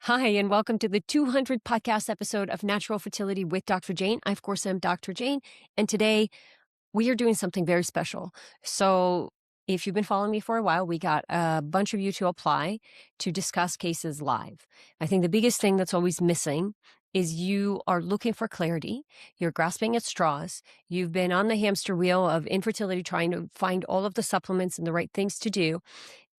Hi, and welcome to the 200th podcast episode of Natural Fertility with Dr. Jane. I, of course, am Dr. Jane, and today we are doing something very special. So, if you've been following me for a while, we got a bunch of you to apply to discuss cases live. I think the biggest thing that's always missing is you are looking for clarity. You're grasping at straws. You've been on the hamster wheel of infertility, trying to find all of the supplements and the right things to do.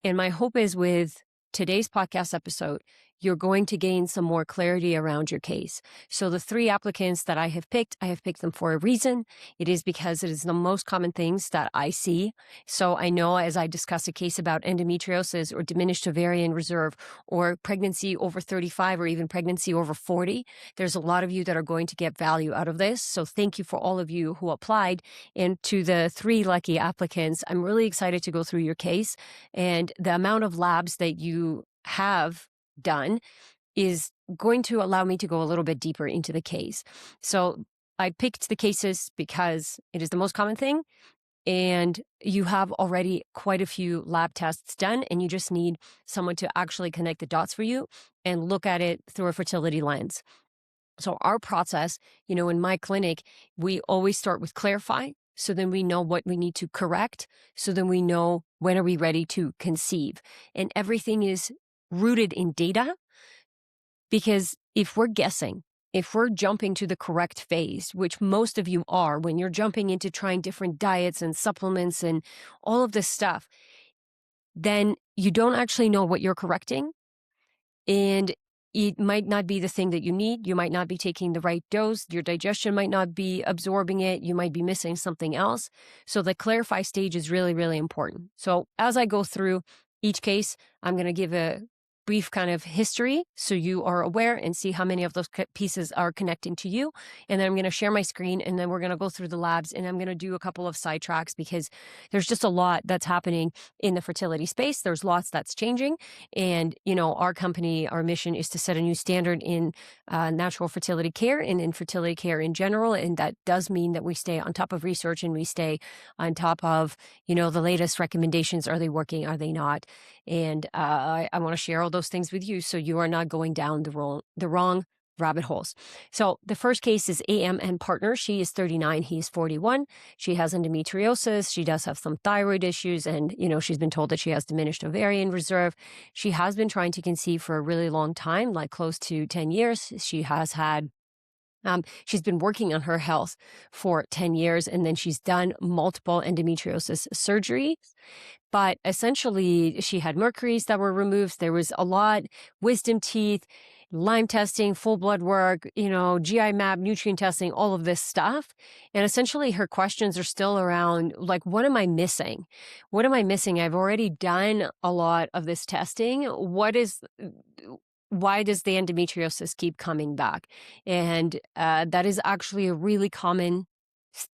And my hope is with today's podcast episode, you're going to gain some more clarity around your case. So the three applicants that I have picked them for a reason. It is because it is the most common things that I see. So I know as I discuss a case about endometriosis or diminished ovarian reserve or pregnancy over 35 or even pregnancy over 40, there's a lot of you that are going to get value out of this. So thank you for all of you who applied. And to the three lucky applicants, I'm really excited to go through your case. And the amount of labs that you have done is going to allow me to go a little bit deeper into the case. So I picked the cases because it is the most common thing, and you have already quite a few lab tests done, and you just need someone to actually connect the dots for you and look at it through a fertility lens. So our process, in my clinic, we always start with clarify. So then we know what we need to correct. So then we know when are we ready to conceive. And everything is rooted in data, because if we're guessing, if we're jumping to the correct phase, which most of you are when you're jumping into trying different diets and supplements and all of this stuff, then you don't actually know what you're correcting. And it might not be the thing that you need. You might not be taking the right dose. Your digestion might not be absorbing it. You might be missing something else. So the clarify stage is really, really important. So as I go through each case, I'm going to give a brief kind of history so you are aware and see how many of those pieces are connecting to you. And then I'm going to share my screen, and then we're going to go through the labs, and I'm going to do a couple of sidetracks because there's just a lot that's happening in the fertility space. There's lots that's changing. And, our company, our mission is to set a new standard in natural fertility care and in fertility care in general. And that does mean that we stay on top of research and we stay on top of, the latest recommendations. Are they working? Are they not? And I want to share all those things with you so you are not going down the wrong rabbit holes. So the first case is AM and partner. She is 39. He is 41. She has endometriosis. She does have some thyroid issues. And, she's been told that she has diminished ovarian reserve. She has been trying to conceive for a really long time, like close to 10 years. She has had she's been working on her health for 10 years, and then she's done multiple endometriosis surgeries. But essentially, she had mercuries that were removed. There was a lot, wisdom teeth, Lyme testing, full blood work, GI map, nutrient testing, all of this stuff. And essentially, her questions are still around, like, what am I missing? What am I missing? I've already done a lot of this testing. Why does the endometriosis keep coming back? And that is actually a really common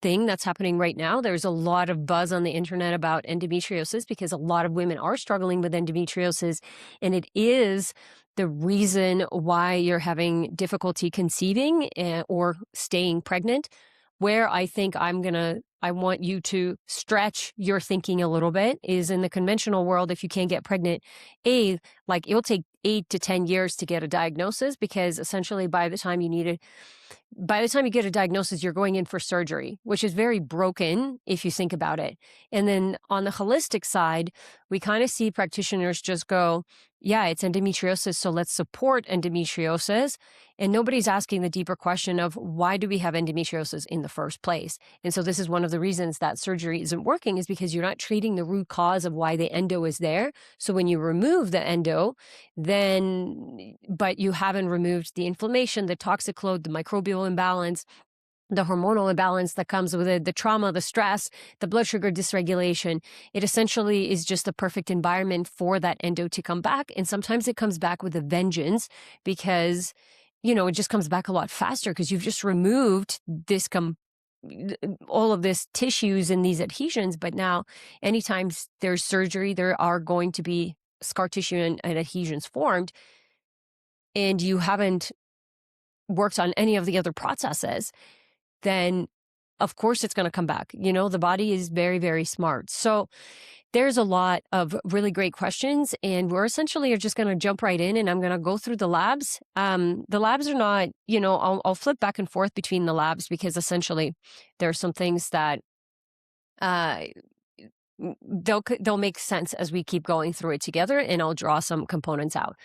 thing that's happening right now. There's a lot of buzz on the internet about endometriosis because a lot of women are struggling with endometriosis, and it is the reason why you're having difficulty conceiving or staying pregnant. Where I think I want you to stretch your thinking a little bit is in the conventional world. If you can't get pregnant, it'll take 8 to 10 years to get a diagnosis, because essentially by the time you get a diagnosis, you're going in for surgery, which is very broken if you think about it. And then on the holistic side, we kind of see practitioners just go, yeah, it's endometriosis, so let's support endometriosis. And nobody's asking the deeper question of, why do we have endometriosis in the first place? And so this is one of the reasons that surgery isn't working, is because you're not treating the root cause of why the endo is there. So when you remove the endo, but you haven't removed the inflammation, the toxic load, the microbial imbalance, the hormonal imbalance that comes with it, the trauma, the stress, the blood sugar dysregulation. It essentially is just the perfect environment for that endo to come back. And sometimes it comes back with a vengeance because, it just comes back a lot faster because you've just removed all of this tissues and these adhesions. But now anytime there's surgery, there are going to be scar tissue and adhesions formed, and you haven't worked on any of the other processes, then of course it's going to come back. The body is very, very smart. So there's a lot of really great questions, and we're essentially just going to jump right in, and I'm going to go through the labs. The labs are not, I'll flip back and forth between the labs because essentially there are some things that uh, they'll make sense as we keep going through it together, and I'll draw some components out.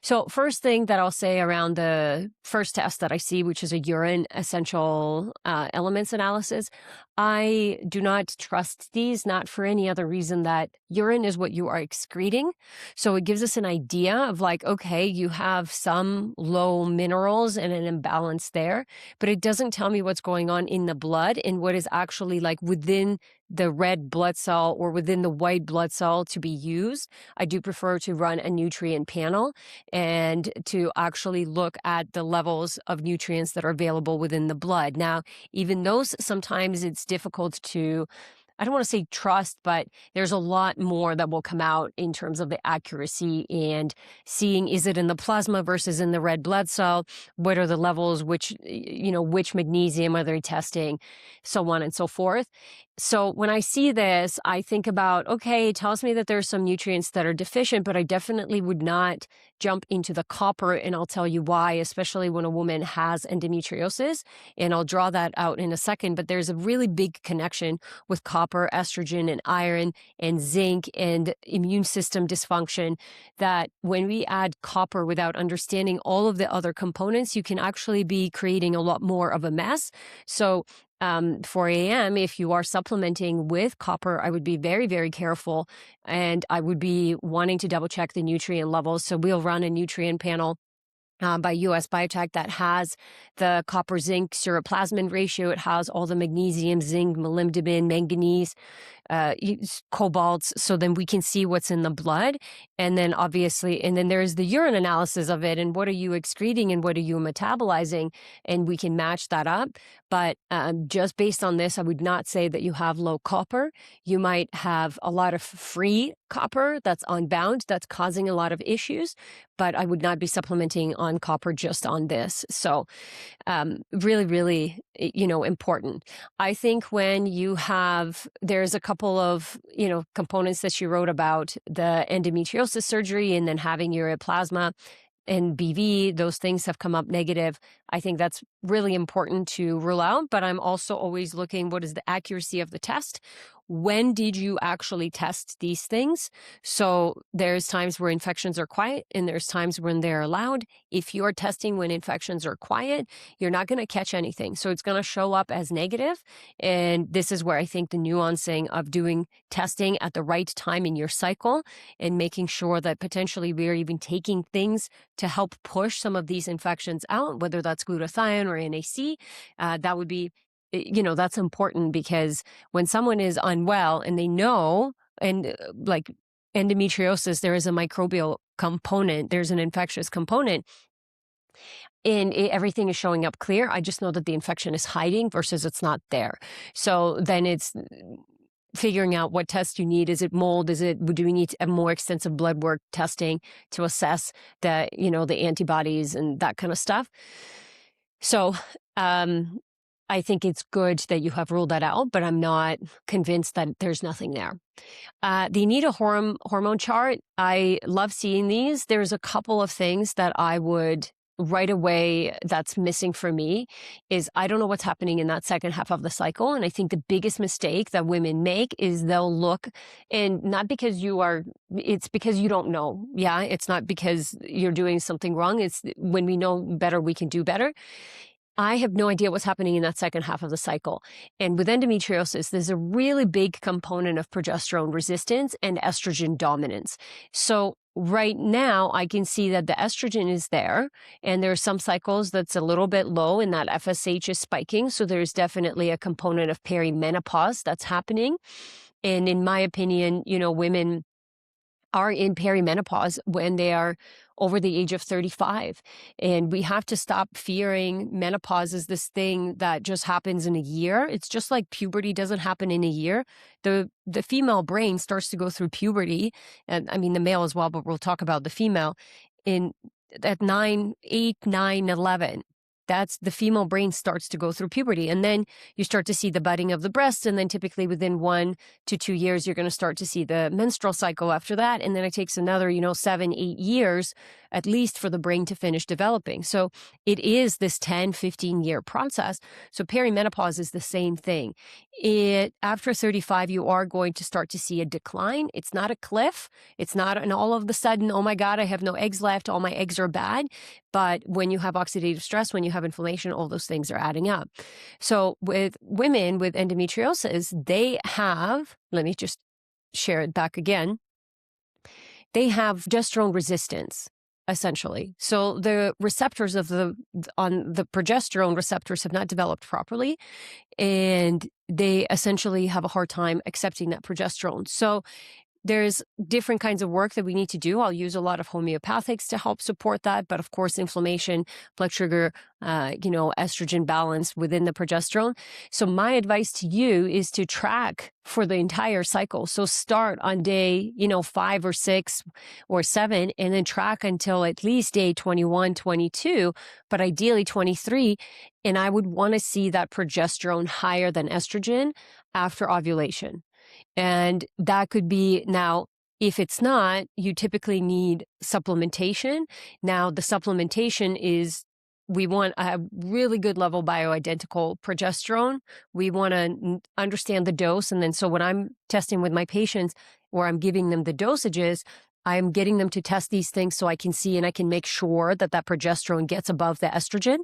So first thing that I'll say around the first test that I see, which is a urine essential elements analysis, I do not trust these, not for any other reason that urine is what you are excreting. So it gives us an idea of like, okay, you have some low minerals and an imbalance there, but it doesn't tell me what's going on in the blood and what is actually like within the red blood cell or within the white blood cell to be used. I do prefer to run a nutrient panel and to actually look at the levels of nutrients that are available within the blood. Now, even those, sometimes it's difficult to, I don't want to say trust, but there's a lot more that will come out in terms of the accuracy and seeing, is it in the plasma versus in the red blood cell? What are the levels? Which magnesium are they testing? So on and so forth. So when I see this, I think about, okay, it tells me that there's some nutrients that are deficient, but I definitely would not jump into the copper, and I'll tell you why, especially when a woman has endometriosis, and I'll draw that out in a second, but there's a really big connection with copper, estrogen, and iron, and zinc, and immune system dysfunction, that when we add copper without understanding all of the other components, you can actually be creating a lot more of a mess. So 4 a.m., if you are supplementing with copper, I would be very, very careful, and I would be wanting to double check the nutrient levels. So we'll run a nutrient panel by US Biotech that has the copper zinc ceruloplasmin ratio. It has all the magnesium, zinc, molybdenum, manganese, cobalts. So then we can see what's in the blood. And then obviously, and then there's the urine analysis of it. And what are you excreting and what are you metabolizing? And we can match that up. But just based on this, I would not say that you have low copper. You might have a lot of free copper that's unbound, that's causing a lot of issues, but I would not be supplementing on copper just on this. So really, really, important. I think when you have, there's a couple of, components that she wrote about the endometriosis surgery and then having ureaplasma and BV, those things have come up negative. I think that's really important to rule out, but I'm also always looking, what is the accuracy of the test? When did you actually test these things? So there's times where infections are quiet and there's times when they're loud. If you're testing when infections are quiet, you're not going to catch anything. So it's going to show up as negative. And this is where I think the nuancing of doing testing at the right time in your cycle and making sure that potentially we're even taking things to help push some of these infections out, whether that's glutathione or NAC, that would be, that's important, because when someone is unwell and they know, and like endometriosis, there is a microbial component, there's an infectious component, and everything is showing up clear. I just know that the infection is hiding versus it's not there. So then it's figuring out what test you need. Is it mold? Do we need a more extensive blood work testing to assess the antibodies and that kind of stuff? So, I think it's good that you have ruled that out, but I'm not convinced that there's nothing there. The Anita hormone chart, I love seeing these. There's a couple of things that I would right away that's missing for me is I don't know what's happening in that second half of the cycle. And I think the biggest mistake that women make is they'll look, and not because it's because you don't know. Yeah, it's not because you're doing something wrong. It's when we know better, we can do better. I have no idea what's happening in that second half of the cycle. And with endometriosis, there's a really big component of progesterone resistance and estrogen dominance. So right now, I can see that the estrogen is there, and there are some cycles that's a little bit low and that FSH is spiking. So there's definitely a component of perimenopause that's happening. And in my opinion, women are in perimenopause when they are over the age of 35. And we have to stop fearing menopause as this thing that just happens in a year. It's just like puberty doesn't happen in a year. The female brain starts to go through puberty, and I mean the male as well, but we'll talk about the female, at 9, 8, 9, 11. that's the female brain starts to go through puberty. And then you start to see the budding of the breasts. And then typically within 1 to 2 years, you're going to start to see the menstrual cycle after that. And then it takes another, 7, 8 years at least for the brain to finish developing. So it is this 10, 15-year process. So perimenopause is the same thing. After 35, you are going to start to see a decline. It's not a cliff. It's not an all of a sudden, oh my God, I have no eggs left. All my eggs are bad. But when you have oxidative stress, when you have inflammation, all those things are adding up. So with women with endometriosis, they have, let me just share it back again, they have progesterone resistance, essentially. So the receptors on the progesterone receptors have not developed properly, and they essentially have a hard time accepting that progesterone. So there's different kinds of work that we need to do. I'll use a lot of homeopathics to help support that. But of course, inflammation, blood sugar, estrogen balance within the progesterone. So my advice to you is to track for the entire cycle. So start on day, 5 or 6 or 7, and then track until at least day 21, 22, but ideally 23. And I would want to see that progesterone higher than estrogen after ovulation. And that could be, now, if it's not, you typically need supplementation. Now, the supplementation is, we want a really good level bioidentical progesterone. We want to understand the dose. And then, so when I'm testing with my patients or I'm giving them the dosages, I'm getting them to test these things so I can see and I can make sure that that progesterone gets above the estrogen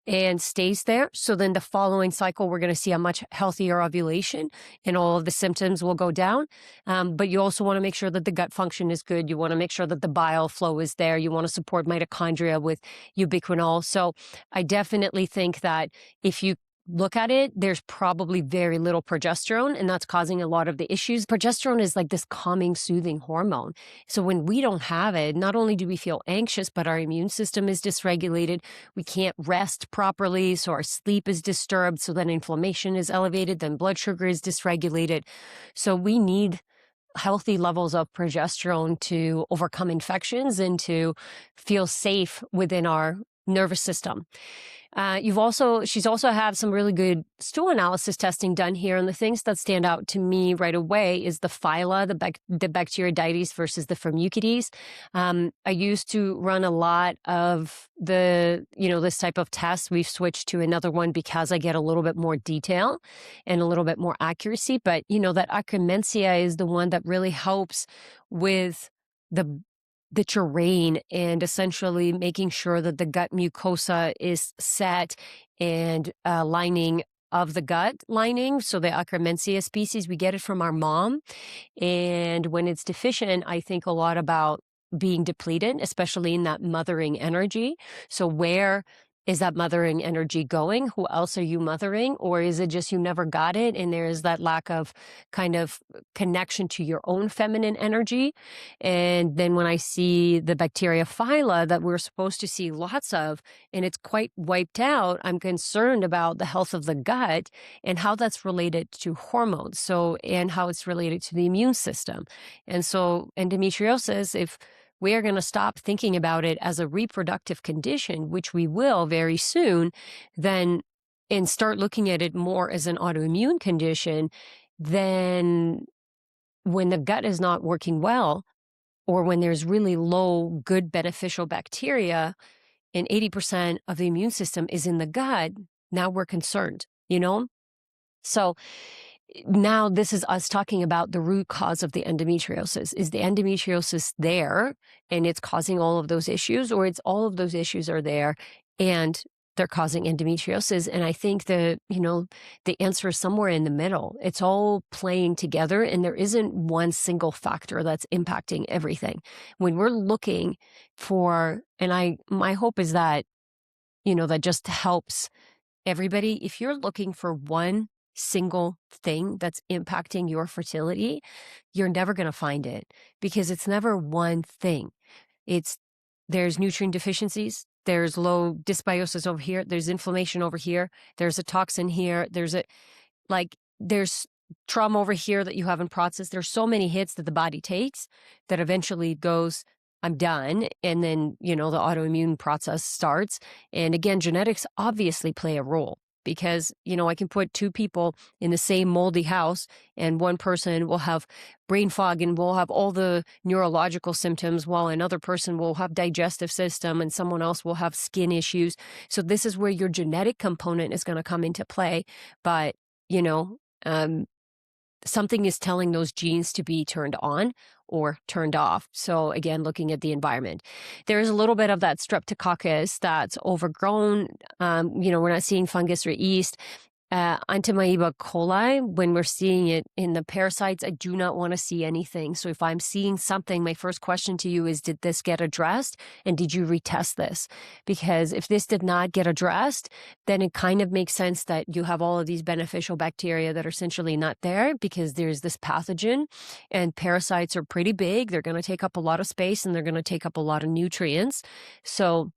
and stays there. So then the following cycle, we're going to see a much healthier ovulation and all of the symptoms will go down. But you also want to make sure that the gut function is good. You want to make sure that the bile flow is there. You want to support mitochondria with ubiquinol. So I definitely think that if you look at it, there's probably very little progesterone, and that's causing a lot of the issues. Progesterone is like this calming, soothing hormone. So when we don't have it, not only do we feel anxious, but our immune system is dysregulated. We can't rest properly, so our sleep is disturbed. So then inflammation is elevated, then blood sugar is dysregulated. So we need healthy levels of progesterone to overcome infections and to feel safe within our nervous system. She's also had some really good stool analysis testing done here. And the things that stand out to me right away is the phyla, the Bacteroidetes versus the Firmicutes. I used to run a lot of this type of test. We've switched to another one because I get a little bit more detail and a little bit more accuracy. But, that Akkermansia is the one that really helps with the terrain and essentially making sure that the gut mucosa is set and lining of the gut lining. So the Akkermansia species, we get it from our mom. And when it's deficient, I think a lot about being depleted, especially in that mothering energy. So where is that mothering energy going? Who else are you mothering? Or is it just you never got it and there is that lack of kind of connection to your own feminine energy? And then when I see the bacteria phyla that we're supposed to see lots of, and it's quite wiped out, I'm concerned about the health of the gut and how that's related to hormones. And how it's related to the immune system. And so endometriosis, if we are going to stop thinking about it as a reproductive condition, which we will very soon, and start looking at it more as an autoimmune condition, then when the gut is not working well, or when there's really low, good, beneficial bacteria, and 80% of the immune system is in the gut, now we're concerned, So now this is us talking about the root cause of the endometriosis. Is the endometriosis there and it's causing all of those issues, or it's all of those issues are there and they're causing endometriosis? And I think the answer is somewhere in the middle. It's all playing together and there isn't one single factor that's impacting everything. When we're looking for, and my hope is that, that just helps everybody. If you're looking for one single thing that's impacting your fertility, you're never going to find it, because it's never one thing. There's nutrient deficiencies, there's low dysbiosis over here, there's inflammation over here, there's a toxin here, there's trauma over here that you haven't processed. There's so many hits that the body takes that eventually goes I'm done. And then, the autoimmune process starts. And again, genetics obviously play a role because, I can put two people in the same moldy house and one person will have brain fog and will have all the neurological symptoms while another person will have digestive system and someone else will have skin issues. So this is where your genetic component is going to come into play. But, um, something is telling those genes to be turned on or turned off. So again, looking at the environment, there's a little bit of that streptococcus that's overgrown. We're not seeing fungus or yeast. Entamoeba coli, when we're seeing it in the parasites, I do not want to see anything. So if I'm seeing something, my first question to you is, did this get addressed? And did you retest this? Because if this did not get addressed, then it kind of makes sense that you have all of these beneficial bacteria that are essentially not there because there's this pathogen, and parasites are pretty big. They're going to take up a lot of space and they're going to take up a lot of nutrients. So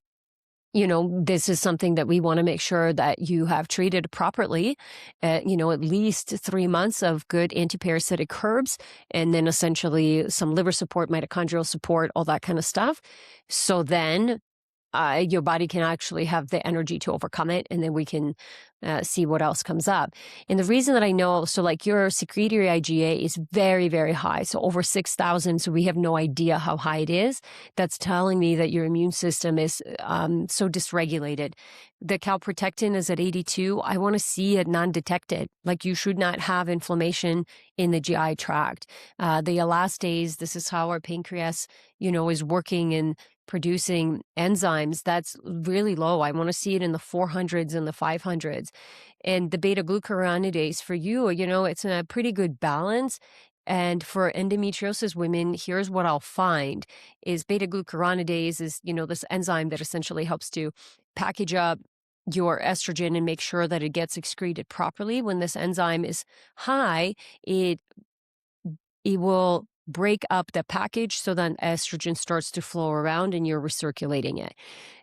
this is something that we want to make sure that you have treated properly, at least 3 months of good antiparasitic herbs, and then essentially some liver support, mitochondrial support, all that kind of stuff. So then your body can actually have the energy to overcome it, and then we can see what else comes up. And the reason that I know, so like your secretory IgA is very, very high, so over 6,000, so we have no idea how high it is. That's telling me that your immune system is so dysregulated. The calprotectin is at 82. I want to see it non-detected. Like, you should not have inflammation in the GI tract. The elastase, this is how our pancreas, is working and producing enzymes, that's really low. I want to see it in the 400s and the 500s. And the beta-glucuronidase for you, it's in a pretty good balance. And for endometriosis women, here's what I'll find is beta-glucuronidase is, this enzyme that essentially helps to package up your estrogen and make sure that it gets excreted properly. When this enzyme is high, it will break up the package so then estrogen starts to flow around and you're recirculating it.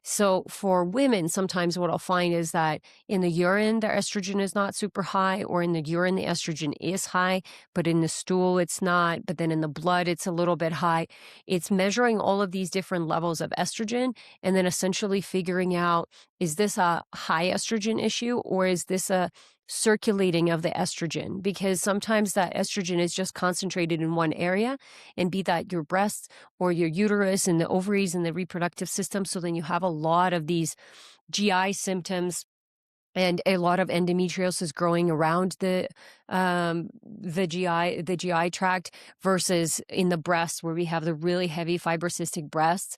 So for women, sometimes what I'll find is that in the urine, their estrogen is not super high, or in the urine, the estrogen is high, but in the stool, it's not. But then in the blood, it's a little bit high. It's measuring all of these different levels of estrogen and then essentially figuring out, is this a high estrogen issue or is this a circulating of the estrogen? Because sometimes that estrogen is just concentrated in one area, and be that your breasts or your uterus and the ovaries and the reproductive system. So then you have a lot of these GI symptoms and a lot of endometriosis growing around the GI tract versus in the breasts where we have the really heavy fibrocystic breasts.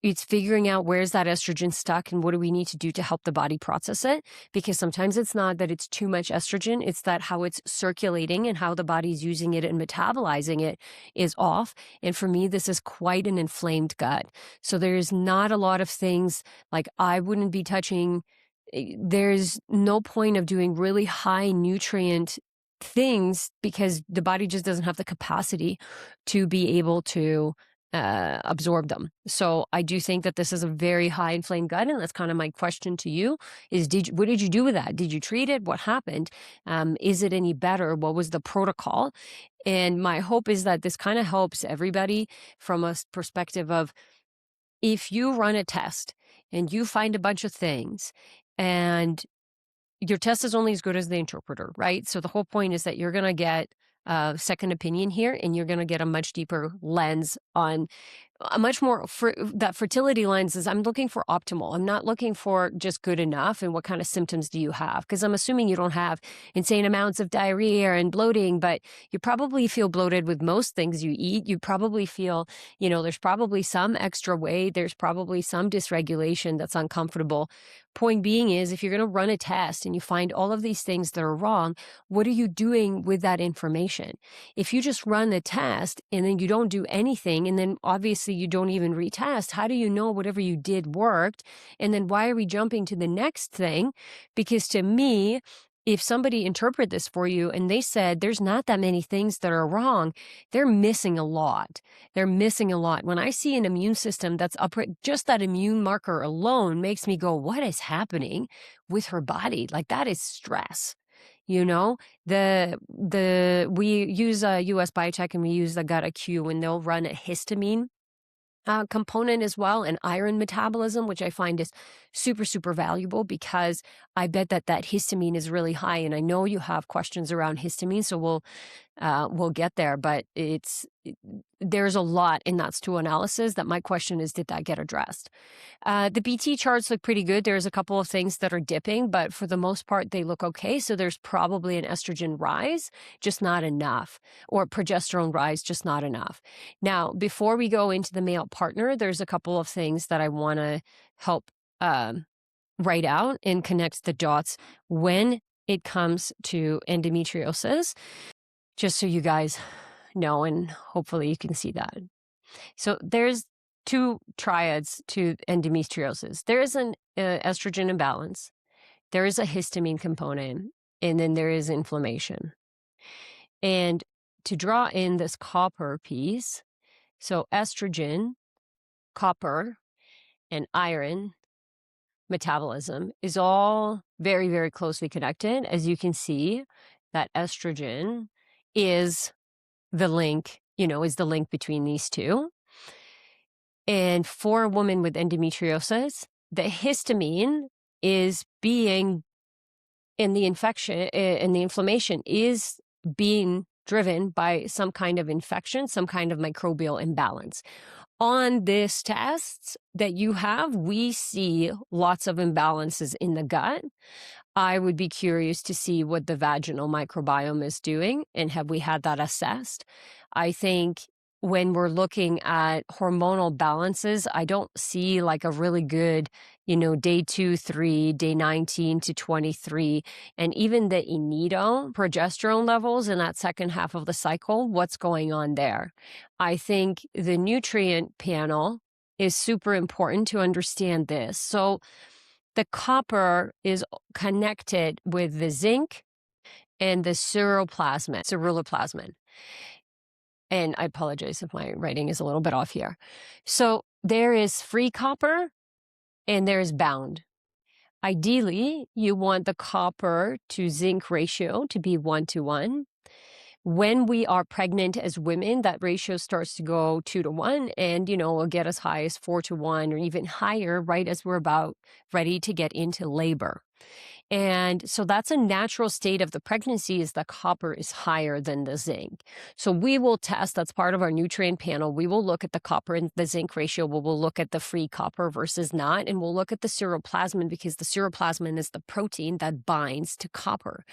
It's figuring out where's that estrogen stuck and what do we need to do to help the body process it, because sometimes it's not that it's too much estrogen, it's that how it's circulating and how the body's using it and metabolizing it is off. And for me, this is quite an inflamed gut. So there's not a lot of things, like I wouldn't be touching, there's no point of doing really high nutrient things because the body just doesn't have the capacity to be able to absorb them. So I do think that this is a very high inflamed gut, and that's kind of my question to you is, what did you do with that? Did you treat it? What happened? Is it any better? What was the protocol? And my hope is that this kind of helps everybody from a perspective of, if you run a test and you find a bunch of things, and your test is only as good as the interpreter, right? So the whole point is that you're going to get a second opinion here, and you're going to get a much deeper lens on a much more that fertility lens is, I'm looking for optimal. I'm not looking for just good enough. And what kind of symptoms do you have? Because I'm assuming you don't have insane amounts of diarrhea and bloating, but you probably feel bloated with most things you eat. You probably feel, there's probably some extra weight. There's probably some dysregulation that's uncomfortable. Point being is, if you're going to run a test and you find all of these things that are wrong, what are you doing with that information? If you just run the test and then you don't do anything, and then obviously you don't even retest, how do you know whatever you did worked? And then why are we jumping to the next thing? Because to me, if somebody interpreted this for you and they said there's not that many things that are wrong, they're missing a lot. They're missing a lot. When I see an immune system that's upright, just that immune marker alone makes me go, what is happening with her body? Like, that is stress. We use US Biotech, and we use the gut IQ, and they'll run a histamine component as well, and iron metabolism, which I find is super, super valuable because I bet that that histamine is really high. And I know you have questions around histamine, so we'll get there. But there's a lot in that stool analysis that my question is, did that get addressed? The BT charts look pretty good. There's a couple of things that are dipping, but for the most part, they look okay. So there's probably an estrogen rise, just not enough, or progesterone rise, just not enough. Now, before we go into the male partner, there's a couple of things that I want to help write out and connect the dots when it comes to endometriosis, just so you guys know, and hopefully you can see that. So there's two triads to endometriosis. There is an estrogen imbalance, there is a histamine component, and then there is inflammation. And to draw in this copper piece, so estrogen, copper, and iron metabolism is all very, very closely connected. As you can see, that estrogen is the link, is the link between these two. And for a woman with endometriosis, the histamine is being, and the infection and the inflammation is being driven by some kind of infection, some kind of microbial imbalance. On this test that you have, we see lots of imbalances in the gut. I would be curious to see what the vaginal microbiome is doing, and have we had that assessed? I think when we're looking at hormonal balances, I don't see like a really good, day 2, 3, day 19 to 23, and even the inito progesterone levels in that second half of the cycle, what's going on there? I think the nutrient panel is super important to understand this. So the copper is connected with the zinc and the ceruloplasmin. And I apologize if my writing is a little bit off here. So there is free copper and there's bound. Ideally, you want the copper to zinc ratio to be 1:1. When we are pregnant as women, that ratio starts to go 2:1, and, will get as high as 4:1 or even higher right as we're about ready to get into labor. And so that's a natural state of the pregnancy, is the copper is higher than the zinc. So we will test, that's part of our nutrient panel. We will look at the copper and the zinc ratio. We'll look at the free copper versus not, and we'll look at the ceruloplasmin, because the ceruloplasmin is the protein that binds to copper.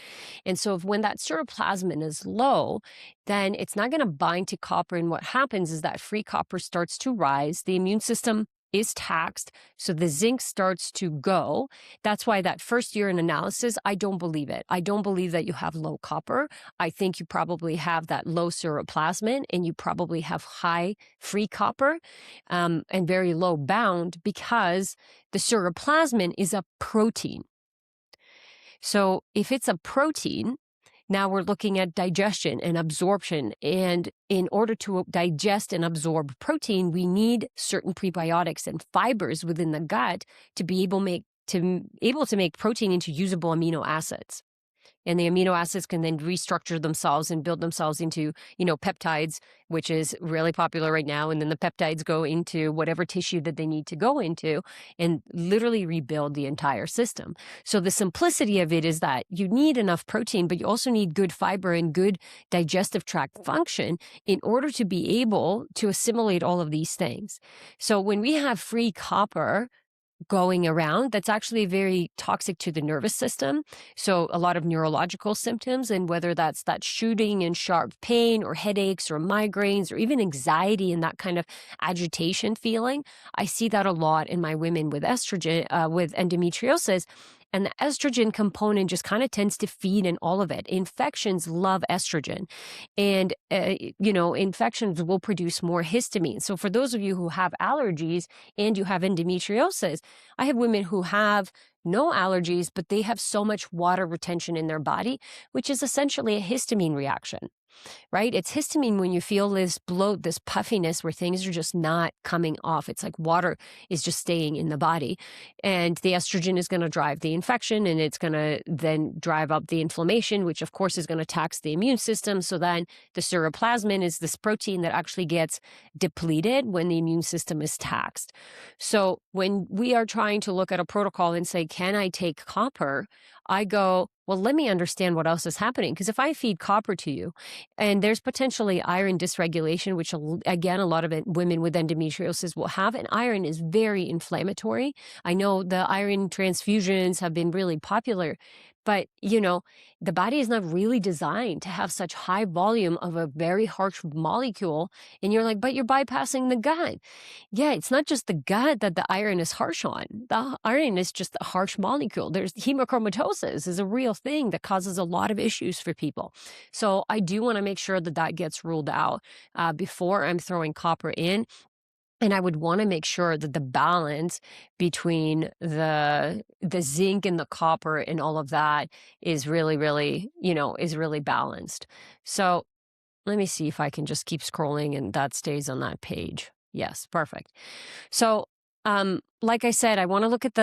And so when that ceruloplasmin is low, then it's not going to bind to copper. And what happens is that free copper starts to rise. The immune system is taxed, so the zinc starts to go. That's why that first urine analysis, I don't believe it. I don't believe that you have low copper. I think you probably have that low ceruloplasmin, and you probably have high free copper and very low bound, because the ceruloplasmin is a protein. So if it's a protein, now we're looking at digestion and absorption. And in order to digest and absorb protein, we need certain prebiotics and fibers within the gut to be able to make protein into usable amino acids. And the amino acids can then restructure themselves and build themselves into, peptides, which is really popular right now. And then the peptides go into whatever tissue that they need to go into and literally rebuild the entire system. So the simplicity of it is that you need enough protein, but you also need good fiber and good digestive tract function in order to be able to assimilate all of these things. So when we have free copper going around, that's actually very toxic to the nervous system. So a lot of neurological symptoms, and whether that's that shooting and sharp pain or headaches or migraines or even anxiety and that kind of agitation feeling, I see that a lot in my women with estrogen, with endometriosis. And the estrogen component just kind of tends to feed in all of it. Infections love estrogen, and, infections will produce more histamine. So for those of you who have allergies and you have endometriosis, I have women who have no allergies, but they have so much water retention in their body, which is essentially a histamine reaction. right? It's histamine when you feel this bloat, this puffiness where things are just not coming off. It's like water is just staying in the body. And the estrogen is going to drive the infection, and it's going to then drive up the inflammation, which of course is going to tax the immune system. So then the ceruloplasmin is this protein that actually gets depleted when the immune system is taxed. So when we are trying to look at a protocol and say, can I take copper? I go, well, let me understand what else is happening. Because if I feed copper to you and there's potentially iron dysregulation, which again, a lot of women with endometriosis will have, and iron is very inflammatory. I know the iron transfusions have been really popular, but the body is not really designed to have such high volume of a very harsh molecule. And you're like, but you're bypassing the gut. Yeah, it's not just the gut that the iron is harsh on. The iron is just a harsh molecule. There's hemochromatosis is a real thing that causes a lot of issues for people. So I do want to make sure that that gets ruled out before I'm throwing copper in. And I would want to make sure that the balance between the zinc and the copper and all of that is really, really, is really balanced. So let me see if I can just keep scrolling and that stays on that page. Yes, perfect. So, like I said, I want to look at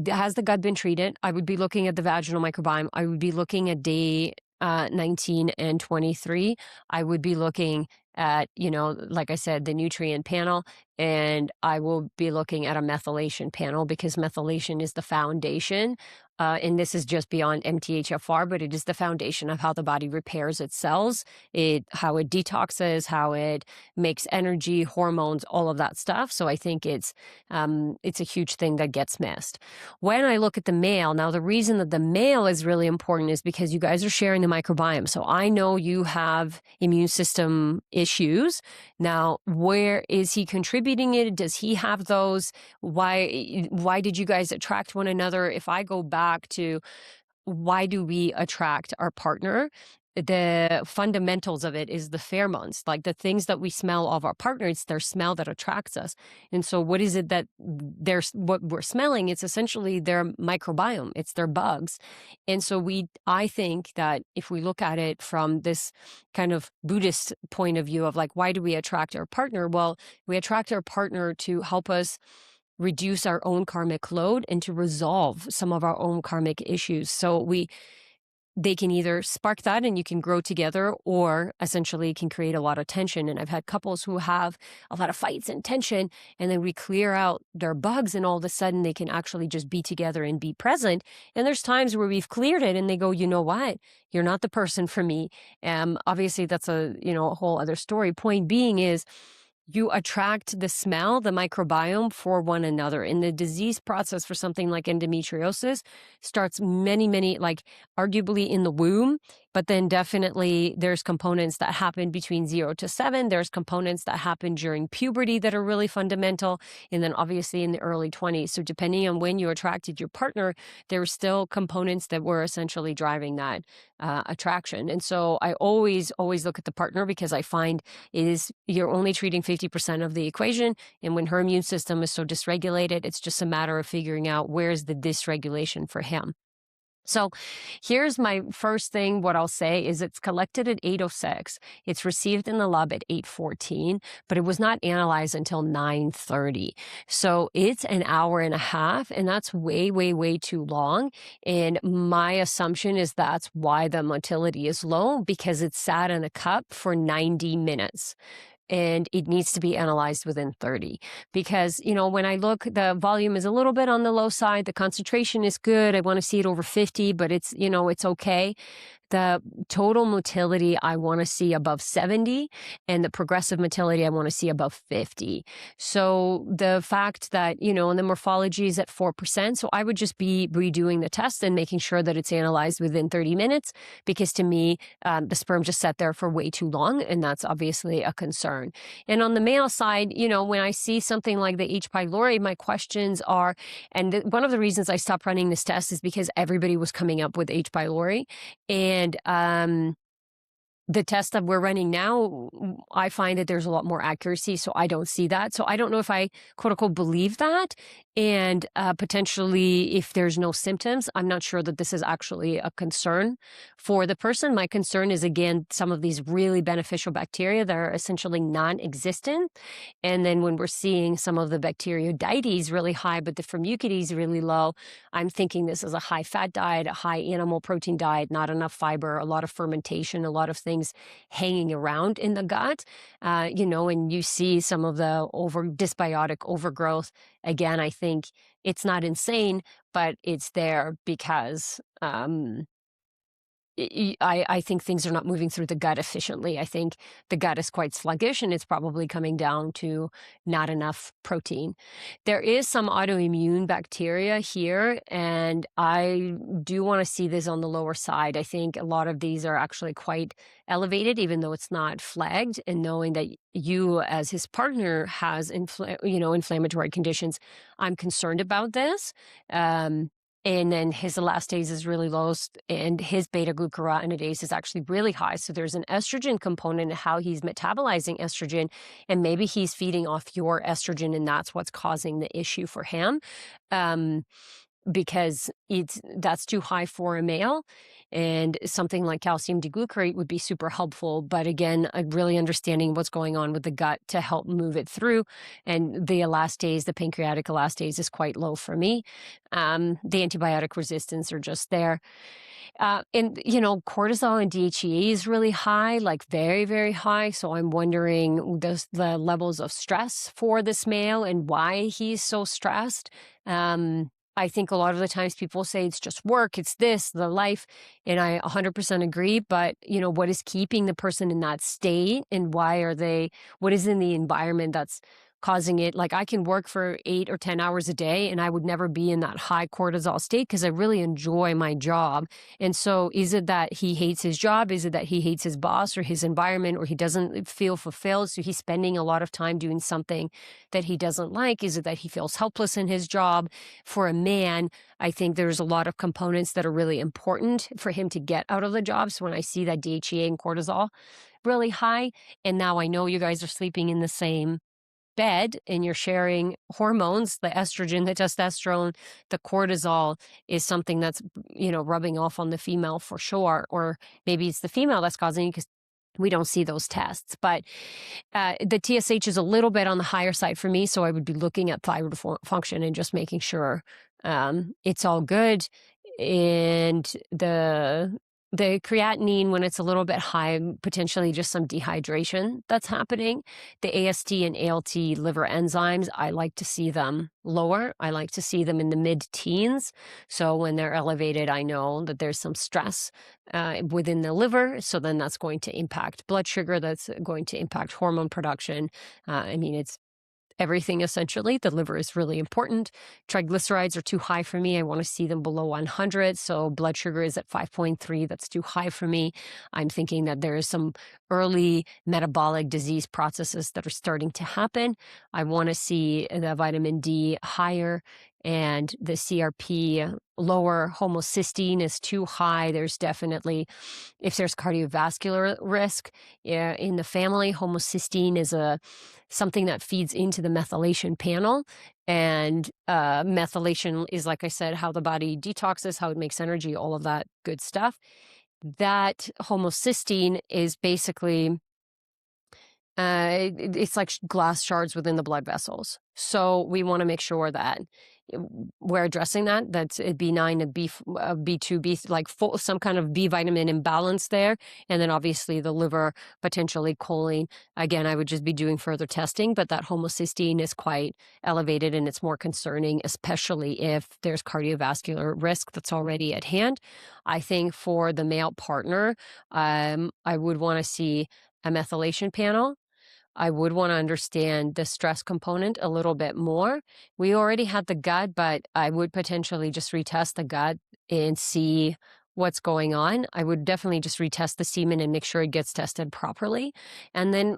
has the gut been treated? I would be looking at the vaginal microbiome. I would be looking at day 19 and 23. I would be looking at, like I said, the nutrient panel, and I will be looking at a methylation panel because methylation is the foundation. And this is just beyond MTHFR, but it is the foundation of how the body repairs its cells, how it detoxes, how it makes energy, hormones, all of that stuff. So I think it's a huge thing that gets missed. When I look at the male, now the reason that the male is really important is because you guys are sharing the microbiome. So I know you have immune system issues. Now, where is he contributing it? Does he have those? Why did you guys attract one another? If I go back to why do we attract our partner, the fundamentals of it is the pheromones, like the things that we smell of our partner. It's their smell that attracts us. And so what is it that what we're smelling? It's essentially their microbiome. It's their bugs. And so I think that if we look at it from this kind of Buddhist point of view of like, why do we attract our partner? Well, we attract our partner to help us reduce our own karmic load and to resolve some of our own karmic issues. So they can either spark that and you can grow together, or essentially can create a lot of tension. And I've had couples who have a lot of fights and tension, and then we clear out their bugs, and all of a sudden they can actually just be together and be present. And there's times where we've cleared it and they go, you know what? You're not the person for me. Obviously that's a whole other story. Point being is, you attract the smell, the microbiome for one another. And the disease process for something like endometriosis starts many, like arguably in the womb, but then definitely there's components that happen between 0 to 7. There's components that happen during puberty that are really fundamental. And then obviously in the early 20s. So depending on when you attracted your partner, there were still components that were essentially driving that attraction. And so I always look at the partner, because I find you're only treating 50% of the equation. And when her immune system is so dysregulated, it's just a matter of figuring out where's the dysregulation for him. So here's my first thing. What I'll say is it's collected at 8:06. It's received in the lab at 8:14, but it was not analyzed until 9:30. So it's an hour and a half, and that's way, way, way too long. And my assumption is that's why the motility is low, because it's sat in a cup for 90 minutes. And it needs to be analyzed within 30. Because, when I look, the volume is a little bit on the low side. The concentration is good. I want to see it over 50, but it's, it's okay. The total motility, I want to see above 70, and the progressive motility, I want to see above 50. So the fact that, and the morphology is at 4%, so I would just be redoing the test and making sure that it's analyzed within 30 minutes, because to me, the sperm just sat there for way too long, and that's obviously a concern. And on the male side, when I see something like the H. pylori, my questions are, and one of the reasons I stopped running this test is because everybody was coming up with H. pylori. And the test that we're running now, I find that there's a lot more accuracy, so I don't see that. So I don't know if I, quote unquote, believe that. And potentially, if there's no symptoms, I'm not sure that this is actually a concern for the person. My concern is, again, some of these really beneficial bacteria that are essentially non-existent. And then when we're seeing some of the bacteroidetes really high, but the Firmicutes really low, I'm thinking this is a high-fat diet, a high animal protein diet, not enough fiber, a lot of fermentation, a lot of things hanging around in the gut, and you see some of the dysbiotic overgrowth. Again, I think it's not insane, but it's there because I think things are not moving through the gut efficiently. I think the gut is quite sluggish, and it's probably coming down to not enough protein. There is some autoimmune bacteria here, and I do want to see this on the lower side. I think a lot of these are actually quite elevated, even though it's not flagged, and knowing that you as his partner has inflammatory conditions, I'm concerned about this. And then his elastase is really low, and his beta-glucuronidase is actually really high. So there's an estrogen component in how he's metabolizing estrogen, and maybe he's feeding off your estrogen, and that's what's causing the issue for him. Because that's too high for a male, and something like calcium D-glucarate would be super helpful. But again, really understanding what's going on with the gut to help move it through. And the elastase, the pancreatic elastase, is quite low for me. The antibiotic resistance are just there. Cortisol and DHEA is really high, like very, very high. So I'm wondering the levels of stress for this male and why he's so stressed. I think a lot of the times people say it's just work, it's this, the life, and I 100% agree. But, what is keeping the person in that state, and what is in the environment that's causing it? Like, I can work for 8 or 10 hours a day, and I would never be in that high cortisol state because I really enjoy my job. And so is it that he hates his job? Is it that he hates his boss or his environment, or he doesn't feel fulfilled? So he's spending a lot of time doing something that he doesn't like? Is it that he feels helpless in his job? For a man, I think there's a lot of components that are really important for him to get out of the job. So when I see that DHEA and cortisol really high, and now I know you guys are sleeping in the same bed and you're sharing hormones, the estrogen, the testosterone, the cortisol is something that's, rubbing off on the female for sure. Or maybe it's the female that's causing it because we don't see those tests. But the TSH is a little bit on the higher side for me. So I would be looking at thyroid function and just making sure it's all good. And the creatinine, when it's a little bit high, potentially just some dehydration that's happening. The AST and ALT liver enzymes, I like to see them lower. I like to see them in the mid-teens. So when they're elevated, I know that there's some stress within the liver. So then that's going to impact blood sugar. That's going to impact hormone production. It's everything essentially. The liver is really important. Triglycerides are too high for me. I want to see them below 100. So blood sugar is at 5.3. That's too high for me. I'm thinking that there is some early metabolic disease processes that are starting to happen. I want to see the vitamin D higher and the CRP lower. Homocysteine is too high. There's definitely, if there's cardiovascular risk in the family, homocysteine is something that feeds into the methylation panel. And methylation is, like I said, how the body detoxes, how it makes energy, all of that good stuff. That homocysteine is basically it's like glass shards within the blood vessels. So we want to make sure that we're addressing that's a B9, a B2, some kind of B vitamin imbalance there. And then obviously the liver, potentially choline. Again, I would just be doing further testing, but that homocysteine is quite elevated, and it's more concerning, especially if there's cardiovascular risk that's already at hand. I think for the male partner, I would want to see a methylation panel. I would want to understand the stress component a little bit more. We already had the gut, but I would potentially just retest the gut and see what's going on. I would definitely just retest the semen and make sure it gets tested properly. And then,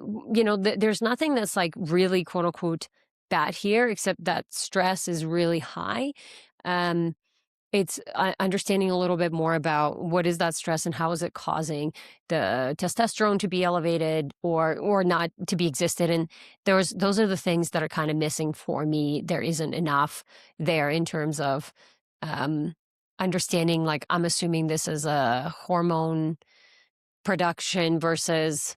there's nothing that's like really quote unquote bad here, except that stress is really high. it's understanding a little bit more about what is that stress and how is it causing the testosterone to be elevated or not to be existed. And those are the things that are kind of missing for me. There isn't enough there in terms of um, understanding. Like, I'm assuming this is a hormone production versus,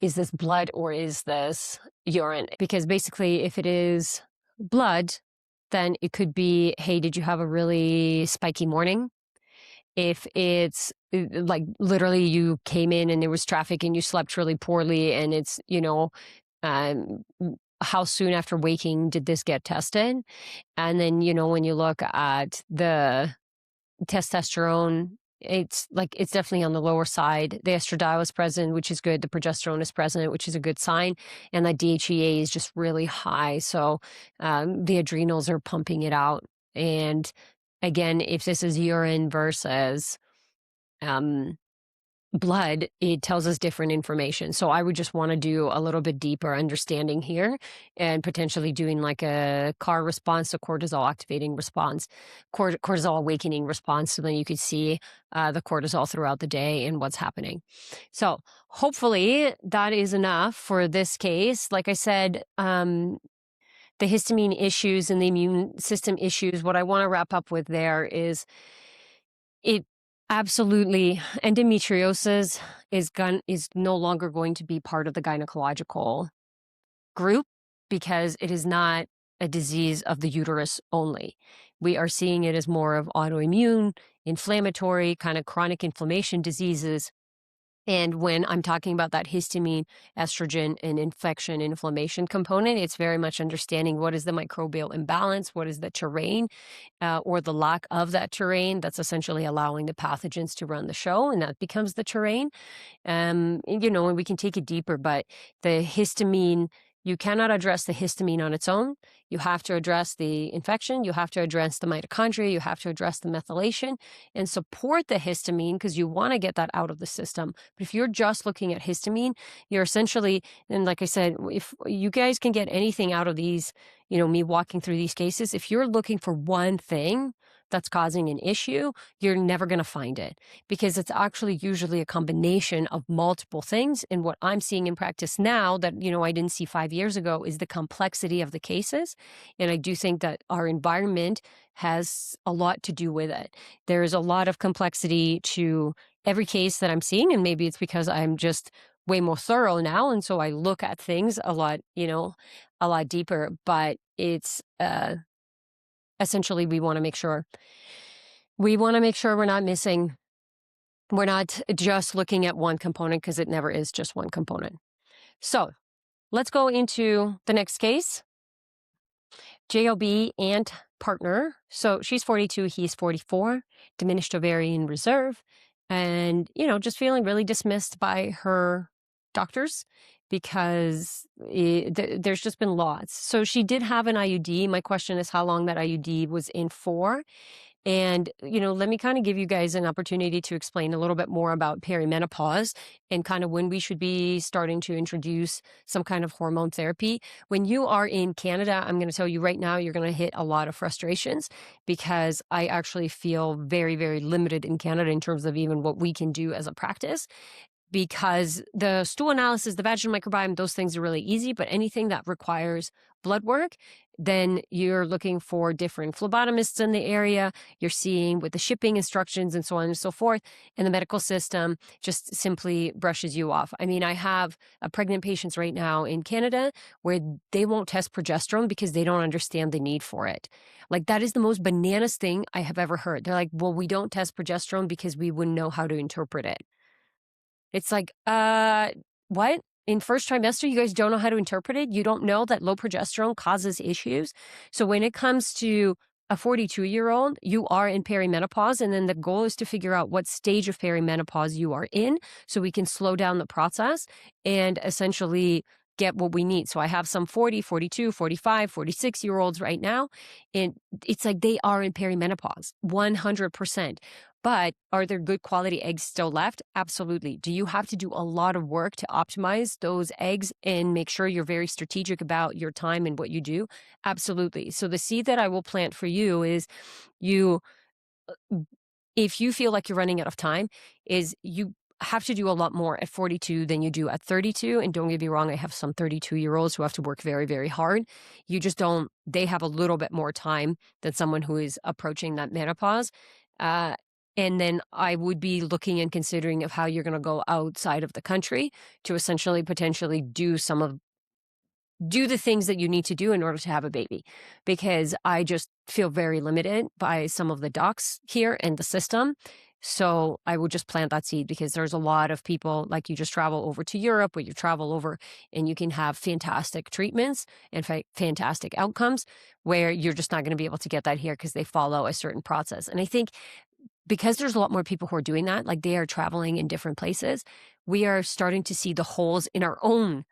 is this blood or is this urine? Because basically, if it is blood, then it could be, hey, did you have a really spiky morning? If it's like literally you came in and there was traffic and you slept really poorly, and it's, um, how soon after waking did this get tested? And then, when you look at the testosterone, it's definitely on the lower side. The estradiol is present, which is good. The progesterone is present, which is a good sign. And the DHEA is just really high. So the adrenals are pumping it out. And again, if this is urine versus um, blood, it tells us different information. So I would just want to do a little bit deeper understanding here and potentially doing like a CAR response, a cortisol activating response, cortisol awakening response. So then you could see the cortisol throughout the day and what's happening. So hopefully that is enough for this case. Like I said, the histamine issues and the immune system issues, what I want to wrap up with there is it absolutely, endometriosis is no longer going to be part of the gynecological group because it is not a disease of the uterus only. We are seeing it as more of autoimmune, inflammatory, kind of chronic inflammation diseases. And when I'm talking about that histamine, estrogen, and infection, inflammation component, it's very much understanding what is the microbial imbalance, what is the terrain, or the lack of that terrain that's essentially allowing the pathogens to run the show, and that becomes the terrain. And we can take it deeper, but the histamine, you cannot address the histamine on its own. You have to address the infection. You have to address the mitochondria. You have to address the methylation and support the histamine because you want to get that out of the system. But if you're just looking at histamine, you're essentially, and like I said, if you guys can get anything out of these, me walking through these cases, if you're looking for one thing that's causing an issue, you're never going to find it because it's actually usually a combination of multiple things. And what I'm seeing in practice now that, I didn't see 5 years ago is the complexity of the cases. And I do think that our environment has a lot to do with it. There's a lot of complexity to every case that I'm seeing. And maybe it's because I'm just way more thorough now. And so I look at things a lot deeper, but it's, essentially, we want to make sure we're not missing. We're not just looking at one component because it never is just one component. So let's go into the next case. JOB and partner. So she's 42, he's 44, diminished ovarian reserve, and, just feeling really dismissed by her doctors because there's just been lots. So she did have an IUD. My question is how long that IUD was in for. And, let me kind of give you guys an opportunity to explain a little bit more about perimenopause and kind of when we should be starting to introduce some kind of hormone therapy. When you are in Canada, I'm going to tell you right now, you're going to hit a lot of frustrations because I actually feel very, very limited in Canada in terms of even what we can do as a practice. Because the stool analysis, the vaginal microbiome, those things are really easy, but anything that requires blood work, then you're looking for different phlebotomists in the area. You're seeing with the shipping instructions and so on and so forth. And the medical system just simply brushes you off. I mean, I have pregnant patients right now in Canada where they won't test progesterone because they don't understand the need for it. Like, that is the most bananas thing I have ever heard. They're like, well, we don't test progesterone because we wouldn't know how to interpret it. It's like, what? In first trimester, you guys don't know how to interpret it? You don't know that low progesterone causes issues? So when it comes to a 42-year-old, you are in perimenopause, and then the goal is to figure out what stage of perimenopause you are in so we can slow down the process and essentially get what we need. So I have some 40, 42, 45, 46-year-olds right now, and it's like they are in perimenopause, 100%. But are there good quality eggs still left? Absolutely. Do you have to do a lot of work to optimize those eggs and make sure you're very strategic about your time and what you do? Absolutely. So the seed that I will plant for you is you if you feel like you're running out of time, is you have to do a lot more at 42 than you do at 32. And don't get me wrong, I have some 32-year-olds who have to work very, very hard. You just don't, they have a little bit more time than someone who is approaching that menopause. And then I would be looking and considering of how you're going to go outside of the country to essentially potentially do the things that you need to do in order to have a baby, because I just feel very limited by some of the docs here and the system. So I would just plant that seed, because there's a lot of people, like, you just travel over to Europe, or you travel over and you can have fantastic treatments and fantastic outcomes, where you're just not going to be able to get that here because they follow a certain process. And I think because there's a lot more people who are doing that, like they are traveling in different places, we are starting to see the holes in our own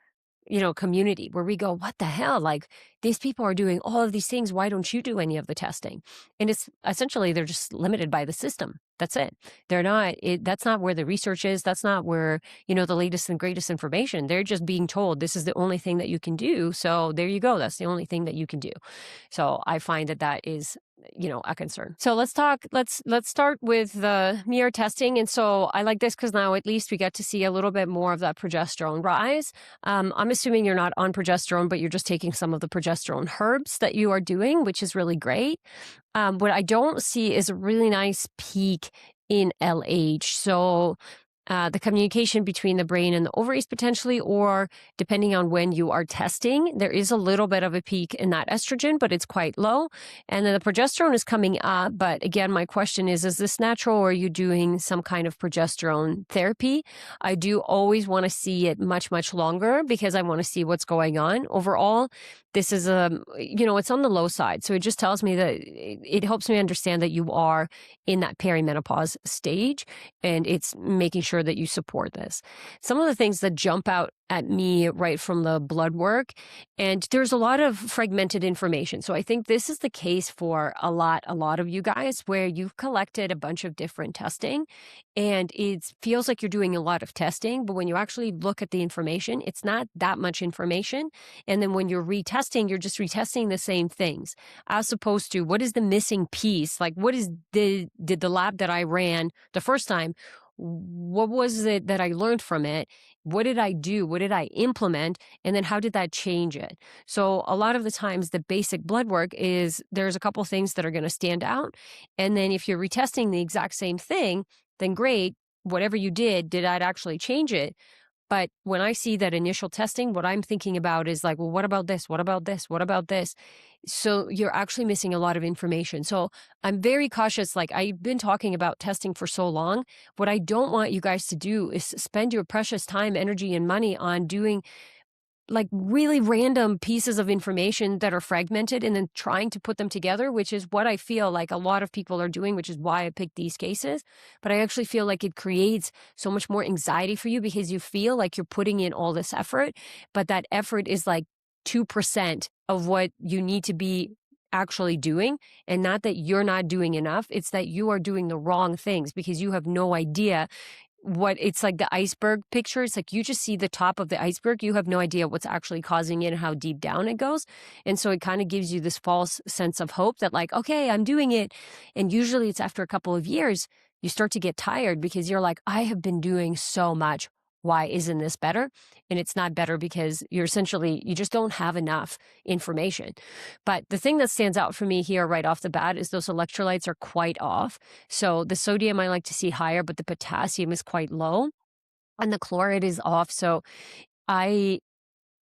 community, where we go, what the hell? Like, these people are doing all of these things. Why don't you do any of the testing? And it's essentially, they're just limited by the system. That's it. They're not, that's not where the research is. That's not where, the latest and greatest information. They're just being told this is the only thing that you can do. So there you go. That's the only thing that you can do. So I find that is a concern. So let's start with the mirror testing. And so I like this because now at least we get to see a little bit more of that progesterone rise. I'm assuming you're not on progesterone, but you're just taking some of the progesterone herbs that you are doing, which is really great. What I don't see is a really nice peak in LH. So the communication between the brain and the ovaries potentially, or depending on when you are testing, there is a little bit of a peak in that estrogen, but it's quite low. And then the progesterone is coming up. But again, my question is this natural, or are you doing some kind of progesterone therapy? I do always want to see it much, much longer, because I want to see what's going on. Overall, this is it's on the low side. So it just tells me that it helps me understand that you are in that perimenopause stage, and it's making sure that you support this. Some of the things that jump out at me right from the blood work, and there's a lot of fragmented information. So I think this is the case for a lot of you guys, where you've collected a bunch of different testing, and it feels like you're doing a lot of testing, but when you actually look at the information, it's not that much information. And then when you're retesting, you're just retesting the same things, as opposed to what is the missing piece? Like, what is did the lab that I ran the first time, what was it that I learned from it? What did I do? What did I implement? And then how did that change it? So a lot of the times the basic blood work is there's a couple things that are going to stand out. And then if you're retesting the exact same thing, then great. Whatever you did that actually change it? But when I see that initial testing, what I'm thinking about is like, well, what about this? What about this? What about this? So you're actually missing a lot of information. So I'm very cautious. Like, I've been talking about testing for so long. What I don't want you guys to do is spend your precious time, energy, and money on doing like really random pieces of information that are fragmented and then trying to put them together, which is what I feel like a lot of people are doing, which is why I picked these cases. But I actually feel like it creates so much more anxiety for you, because you feel like you're putting in all this effort, but that effort is like 2% of what you need to be actually doing. And not that you're not doing enough, it's that you are doing the wrong things, because you have no idea what it's like. The iceberg picture, it's like you just see the top of the iceberg. You have no idea what's actually causing it and how deep down it goes. And so it kind of gives you this false sense of hope that like, okay, I'm doing it. And usually it's after a couple of years, you start to get tired, because you're like, I have been doing so much. Why isn't this better? And it's not better because you just don't have enough information. But the thing that stands out for me here right off the bat is those electrolytes are quite off. So the sodium I like to see higher, but the potassium is quite low, and the chloride is off. So I'm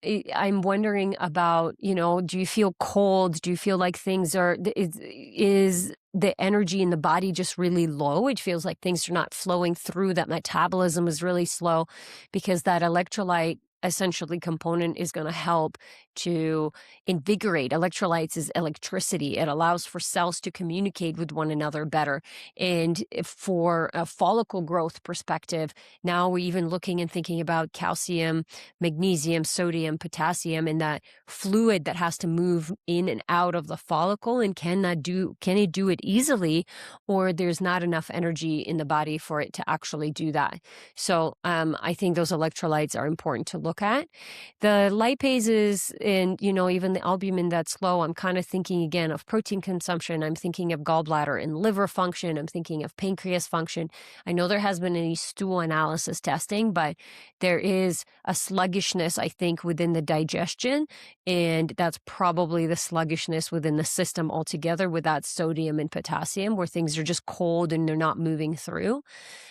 wondering about, do you feel cold? Do you feel like things is the energy in the body just really low? It feels like things are not flowing through, that metabolism is really slow, because that electrolyte essentially component is going to help to invigorate. Electrolytes is electricity. It allows for cells to communicate with one another better. And for a follicle growth perspective, now we're even looking and thinking about calcium, magnesium, sodium, potassium, and that fluid that has to move in and out of the follicle. And can it do it easily, or there's not enough energy in the body for it to actually do that? So I think those electrolytes are important to look at. The lipases, and, even the albumin that's low, I'm kind of thinking again of protein consumption. I'm thinking of gallbladder and liver function. I'm thinking of pancreas function. I know there has been any stool analysis testing, but there is a sluggishness, I think, within the digestion. And that's probably the sluggishness within the system altogether with that sodium and potassium, where things are just cold and they're not moving through.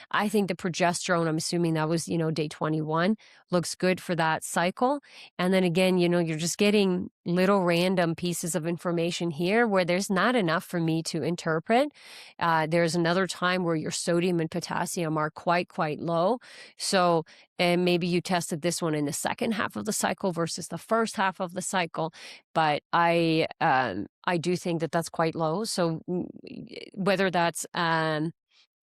I think the progesterone, I'm assuming that was, day 21, looks good for that cycle. And then again, you're just getting little random pieces of information here where there's not enough for me to interpret. There's another time where your sodium and potassium are quite low. So, and maybe you tested this one in the second half of the cycle versus the first half of the cycle. But I do think that that's quite low. So whether that's an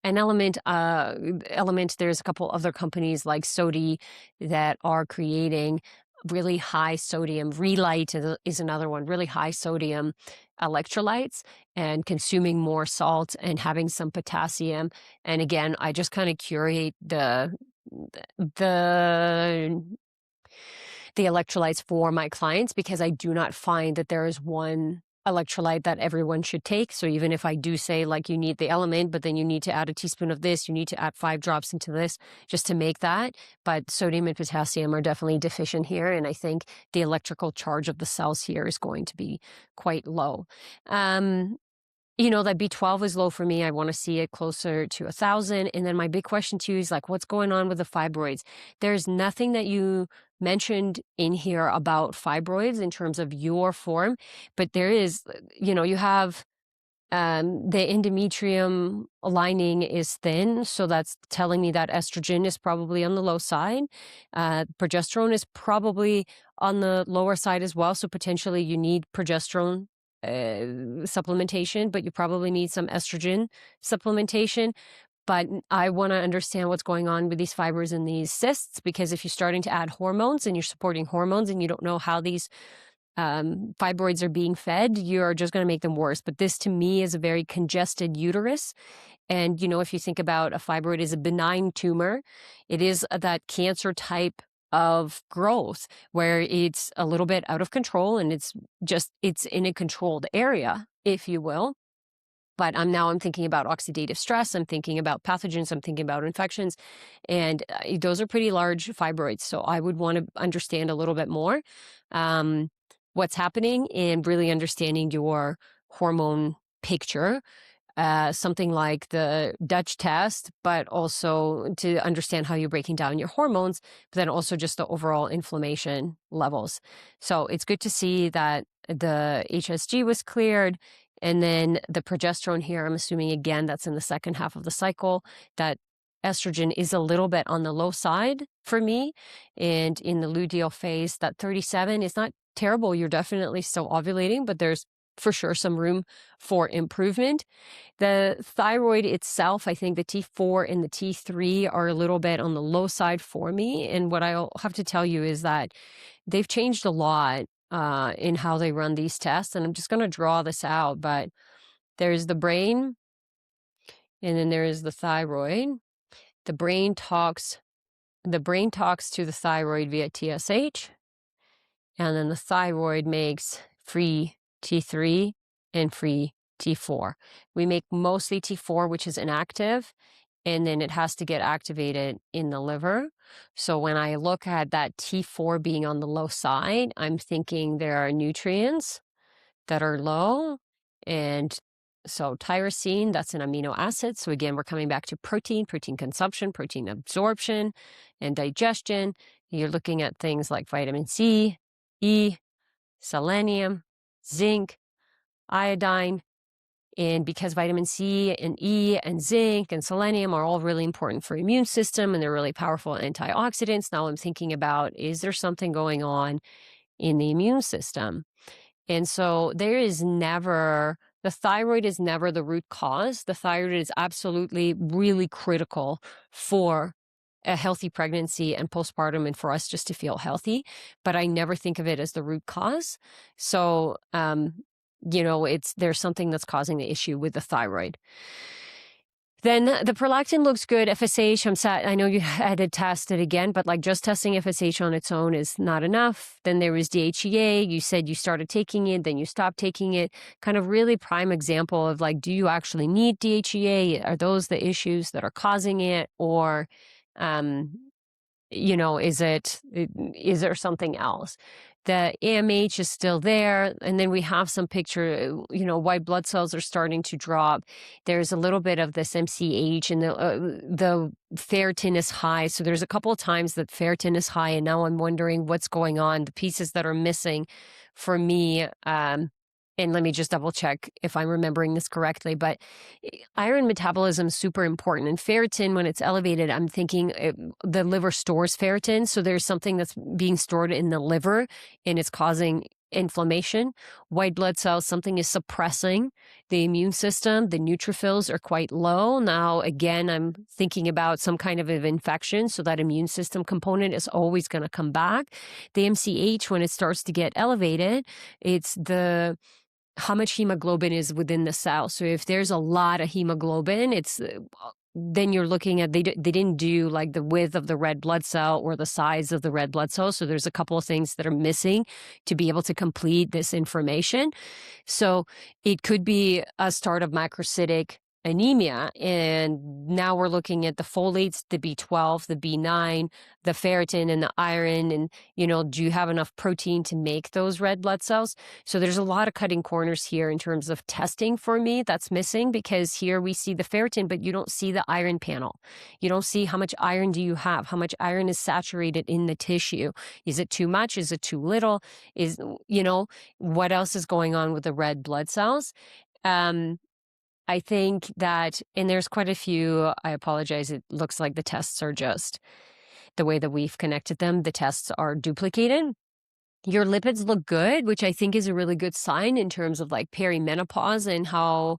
element, there's a couple other companies like Sodi that are creating really high sodium. Relight is another one, really high sodium electrolytes, and consuming more salt and having some potassium. And again, I just kind of curate the electrolytes for my clients, because I do not find that there is one electrolyte that everyone should take. So even if I do say, like, you need the element, but then you need to add a teaspoon of this, you need to add 5 drops into this just to make that. But sodium and potassium are definitely deficient here. And I think the electrical charge of the cells here is going to be quite low. That B12 is low for me. I want to see it closer to 1,000. And then my big question to you is, like, what's going on with the fibroids? There's nothing that you mentioned in here about fibroids in terms of your form, but there is, you have the endometrium lining is thin, so that's telling me that estrogen is probably on the low side. Progesterone is probably on the lower side as well, so potentially you need progesterone supplementation, but you probably need some estrogen supplementation. But I want to understand what's going on with these fibers and these cysts, because if you're starting to add hormones and you're supporting hormones and you don't know how these fibroids are being fed, you're just going to make them worse. But this to me is a very congested uterus. And, if you think about a fibroid is a benign tumor, it is that cancer type of growth where it's a little bit out of control and it's in a controlled area, if you will. But I'm thinking about oxidative stress. I'm thinking about pathogens. I'm thinking about infections. And those are pretty large fibroids. So I would want to understand a little bit more what's happening and really understanding your hormone picture. Something like the Dutch test, but also to understand how you're breaking down your hormones, but then also just the overall inflammation levels. So it's good to see that the HSG was cleared. And then the progesterone here, I'm assuming, again, that's in the second half of the cycle, that estrogen is a little bit on the low side for me. And in the luteal phase, that 37 is not terrible. You're definitely still ovulating, but there's for sure some room for improvement. The thyroid itself, I think the T4 and the T3 are a little bit on the low side for me. And what I'll have to tell you is that they've changed a lot in how they run these tests. And I'm just going to draw this out, but there's the brain and then there is the thyroid. The brain talks to the thyroid via TSH, and then the thyroid makes free T3 and free T4. We make mostly T4, which is inactive, and then it has to get activated in the liver. So when I look at that T4 being on the low side, I'm thinking there are nutrients that are low. And so tyrosine, that's an amino acid. So again, we're coming back to protein consumption, protein absorption, and digestion. You're looking at things like vitamin C, E, selenium, zinc, iodine. And because vitamin C and E and zinc and selenium are all really important for immune system and they're really powerful antioxidants, now I'm thinking about, is there something going on in the immune system? And so the thyroid is never the root cause. The thyroid is absolutely really critical for a healthy pregnancy and postpartum and for us just to feel healthy. But I never think of it as the root cause. So, there's something that's causing the issue with the thyroid. Then the prolactin looks good. FSH, I know you had to test it again, but like just testing FSH on its own is not enough. Then there was DHEA. You said you started taking it, then you stopped taking it. Kind of really prime example of like, do you actually need DHEA? Are those the issues that are causing it? Or, is there something else? The AMH is still there. And then we have some picture, white blood cells are starting to drop. There's a little bit of this MCH and the ferritin is high. So there's a couple of times that ferritin is high. And now I'm wondering what's going on, the pieces that are missing for me. And let me just double check if I'm remembering this correctly, but iron metabolism is super important. And ferritin, when it's elevated, I'm thinking the liver stores ferritin. So there's something that's being stored in the liver and it's causing inflammation. White blood cells, something is suppressing the immune system. The neutrophils are quite low. Now, again, I'm thinking about some kind of an infection. So that immune system component is always going to come back. The MCH, when it starts to get elevated, it's how much hemoglobin is within the cell. So if there's a lot of hemoglobin, then you're looking at, they didn't do like the width of the red blood cell or the size of the red blood cell. So there's a couple of things that are missing to be able to complete this information. So it could be a start of macrocytic anemia. And now we're looking at the folates, the B12, the B9, the ferritin and the iron. And, do you have enough protein to make those red blood cells? So there's a lot of cutting corners here in terms of testing for me that's missing, because here we see the ferritin, but you don't see the iron panel. You don't see how much iron do you have, how much iron is saturated in the tissue. Is it too much? Is it too little? What else is going on with the red blood cells? I think that, and there's quite a few, I apologize, it looks like the tests are just the way that we've connected them. The tests are duplicated. Your lipids look good, which I think is a really good sign in terms of like perimenopause and how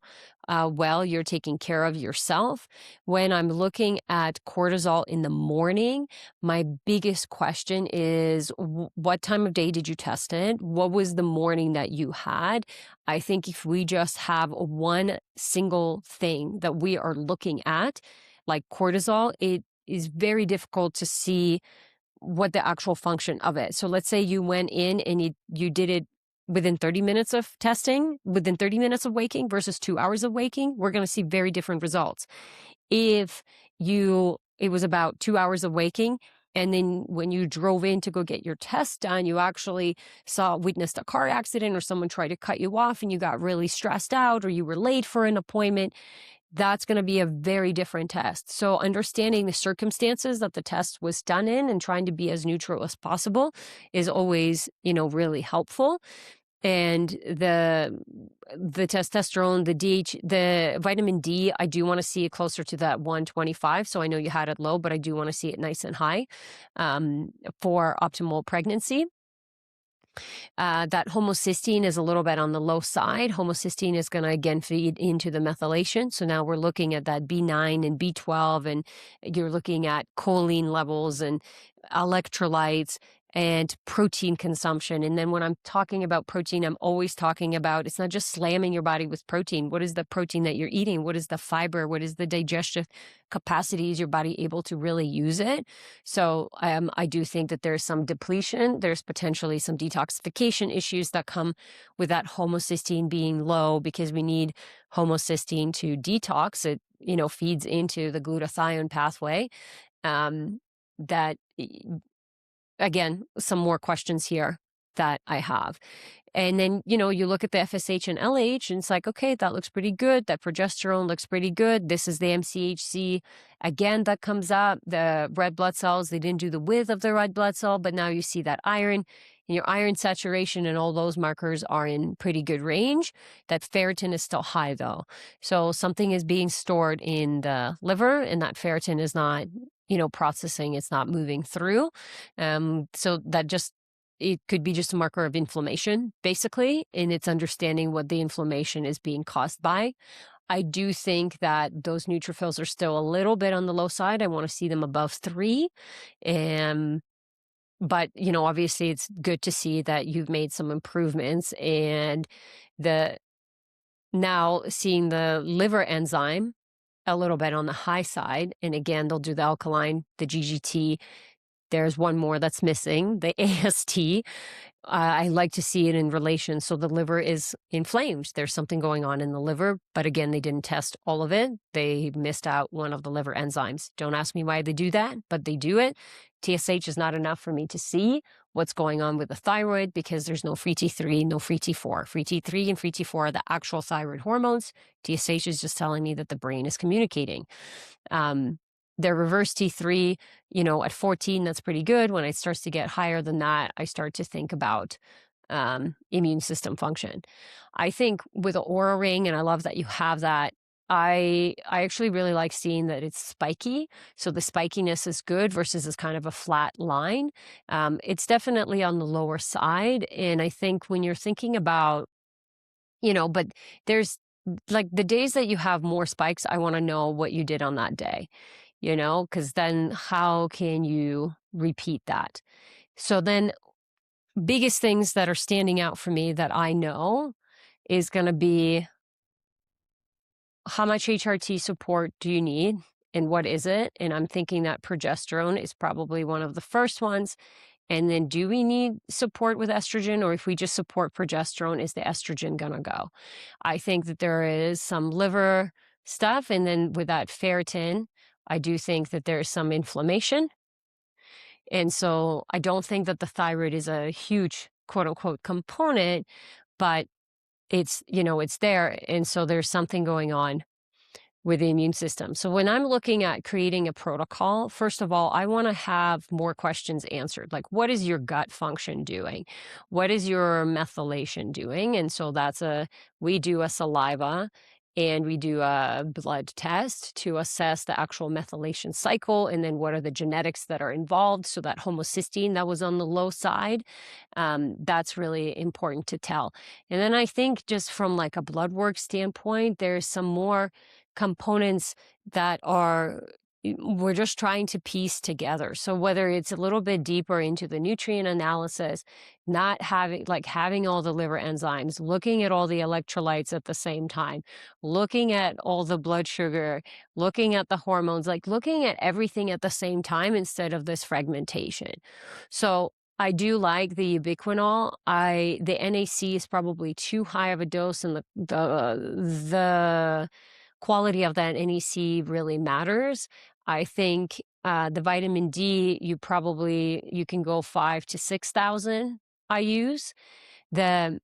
well you're taking care of yourself. When I'm looking at cortisol in the morning, my biggest question is what time of day did you test it? What was the morning that you had? I think if we just have one single thing that we are looking at, like cortisol, it is very difficult to see what the actual function of it. So let's say you went in and you did it within 30 minutes of testing, within 30 minutes of waking versus 2 hours of waking, we're going to see very different results. If it was about 2 hours of waking, and then when you drove in to go get your test done, you actually witnessed a car accident or someone tried to cut you off and you got really stressed out or you were late for an appointment, that's going to be a very different test. So understanding the circumstances that the test was done in and trying to be as neutral as possible is always, really helpful. And the testosterone, the vitamin D, I do want to see it closer to that 125. So I know you had it low, but I do want to see it nice and high for optimal pregnancy. That homocysteine is a little bit on the low side. Homocysteine is going to, again, feed into the methylation. So now we're looking at that B9 and B12, and you're looking at choline levels and electrolytes and protein consumption. And then when I'm talking about protein, I'm always talking about, it's not just slamming your body with protein. What is the protein that you're eating? What is the fiber? What is the digestive capacity? Is your body able to really use it? So I do think that there's some depletion. There's potentially some detoxification issues that come with that homocysteine being low, because we need homocysteine to detox. It, feeds into the glutathione pathway. Again, some more questions here that I have. And then, you look at the FSH and LH and it's like, okay, that looks pretty good. That progesterone looks pretty good. This is the MCHC. Again, that comes up. The red blood cells, they didn't do the width of the red blood cell, but now you see that iron. And your iron saturation and all those markers are in pretty good range. That ferritin is still high though. So something is being stored in the liver and that ferritin is not, processing, it's not moving through. So that it could be just a marker of inflammation, basically, and it's understanding what the inflammation is being caused by. I do think that those neutrophils are still a little bit on the low side. I want to see them above 3. But, obviously it's good to see that you've made some improvements, and now seeing the liver enzyme a little bit on the high side. And again, they'll do the alkaline, the GGT. There's one more that's missing, the AST. I like to see it in relation. So the liver is inflamed. There's something going on in the liver. But again, they didn't test all of it. They missed out one of the liver enzymes. Don't ask me why they do that, but they do it. TSH is not enough for me to see what's going on with the thyroid because there's no free T3, no free T4. Free T3 and free T4 are the actual thyroid hormones. TSH is just telling me that the brain is communicating. Their reverse T3, at 14, that's pretty good. When it starts to get higher than that, I start to think about immune system function. I think with the Aura Ring, and I love that you have that, I actually really like seeing that it's spiky. So the spikiness is good versus this kind of a flat line. It's definitely on the lower side. And I think when you're thinking about, but there's like the days that you have more spikes, I want to know what you did on that day. Because then how can you repeat that? So then biggest things that are standing out for me that I know is going to be how much HRT support do you need and what is it? And I'm thinking that progesterone is probably one of the first ones. And then do we need support with estrogen, or if we just support progesterone, is the estrogen going to go? I think that there is some liver stuff. And then with that ferritin, I do think that there's some inflammation. And so I don't think that the thyroid is a huge quote unquote component, but it's there. And so there's something going on with the immune system. So when I'm looking at creating a protocol, first of all, I want to have more questions answered. Like, what is your gut function doing? What is your methylation doing? And so we do a saliva and we do a blood test to assess the actual methylation cycle. And then what are the genetics that are involved? So that homocysteine that was on the low side, that's really important to tell. And then I think just from like a blood work standpoint, there's some more components that we're just trying to piece together. So whether it's a little bit deeper into the nutrient analysis, not having all the liver enzymes, looking at all the electrolytes at the same time, looking at all the blood sugar, looking at the hormones, like looking at everything at the same time instead of this fragmentation. So I do like the ubiquinol. The NAC is probably too high of a dose, and the quality of that NAC really matters. I think the vitamin D, you can go 5,000 to 6,000 IUs. The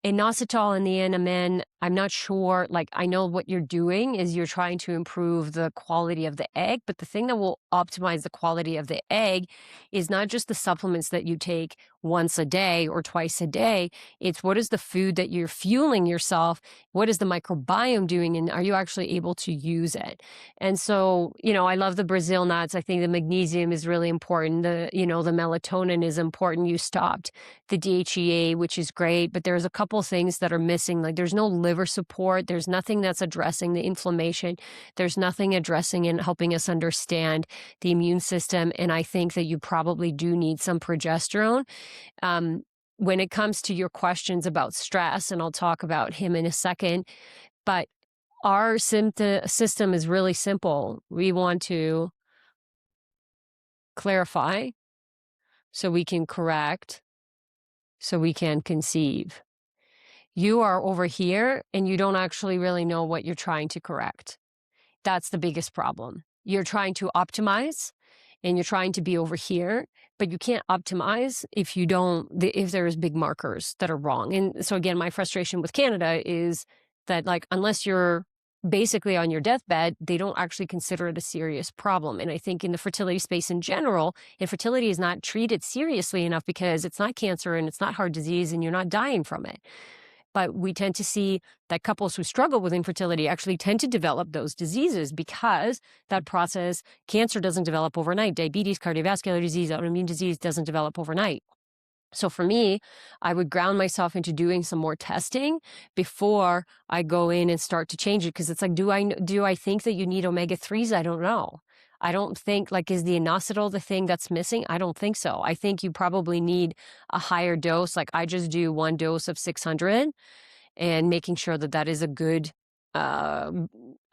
inositol and the NMN, I'm not sure. Like, I know what you're doing is you're trying to improve the quality of the egg, but the thing that will optimize the quality of the egg is not just the supplements that you take once a day or twice a day. It's what is the food that you're fueling yourself? What is the microbiome doing? And are you actually able to use it? And so, I love the Brazil nuts. I think the magnesium is really important. The melatonin is important. You stopped the DHEA, which is great, but there's a couple things that are missing. Like there's no liver support. There's nothing that's addressing the inflammation. There's nothing addressing and helping us understand the immune system. And I think that you probably do need some progesterone. When it comes to your questions about stress, and I'll talk about him in a second, but our system is really simple. We want to clarify so we can correct, so we can conceive. You are over here and you don't actually really know what you're trying to correct. That's the biggest problem. You're trying to optimize and you're trying to be over here, but you can't optimize if there's big markers that are wrong. And so again, my frustration with Canada is that unless you're basically on your deathbed, they don't actually consider it a serious problem. And I think in the fertility space in general, infertility is not treated seriously enough because it's not cancer and it's not heart disease and you're not dying from it. But we tend to see that couples who struggle with infertility actually tend to develop those diseases because that process, cancer doesn't develop overnight. Diabetes, cardiovascular disease, autoimmune disease doesn't develop overnight. So for me, I would ground myself into doing some more testing before I go in and start to change it. Because it's like, do I think that you need omega-3s? I don't know. I don't think, is the inositol the thing that's missing? I don't think so. I think you probably need a higher dose. I just do one dose of 600 and making sure that is a good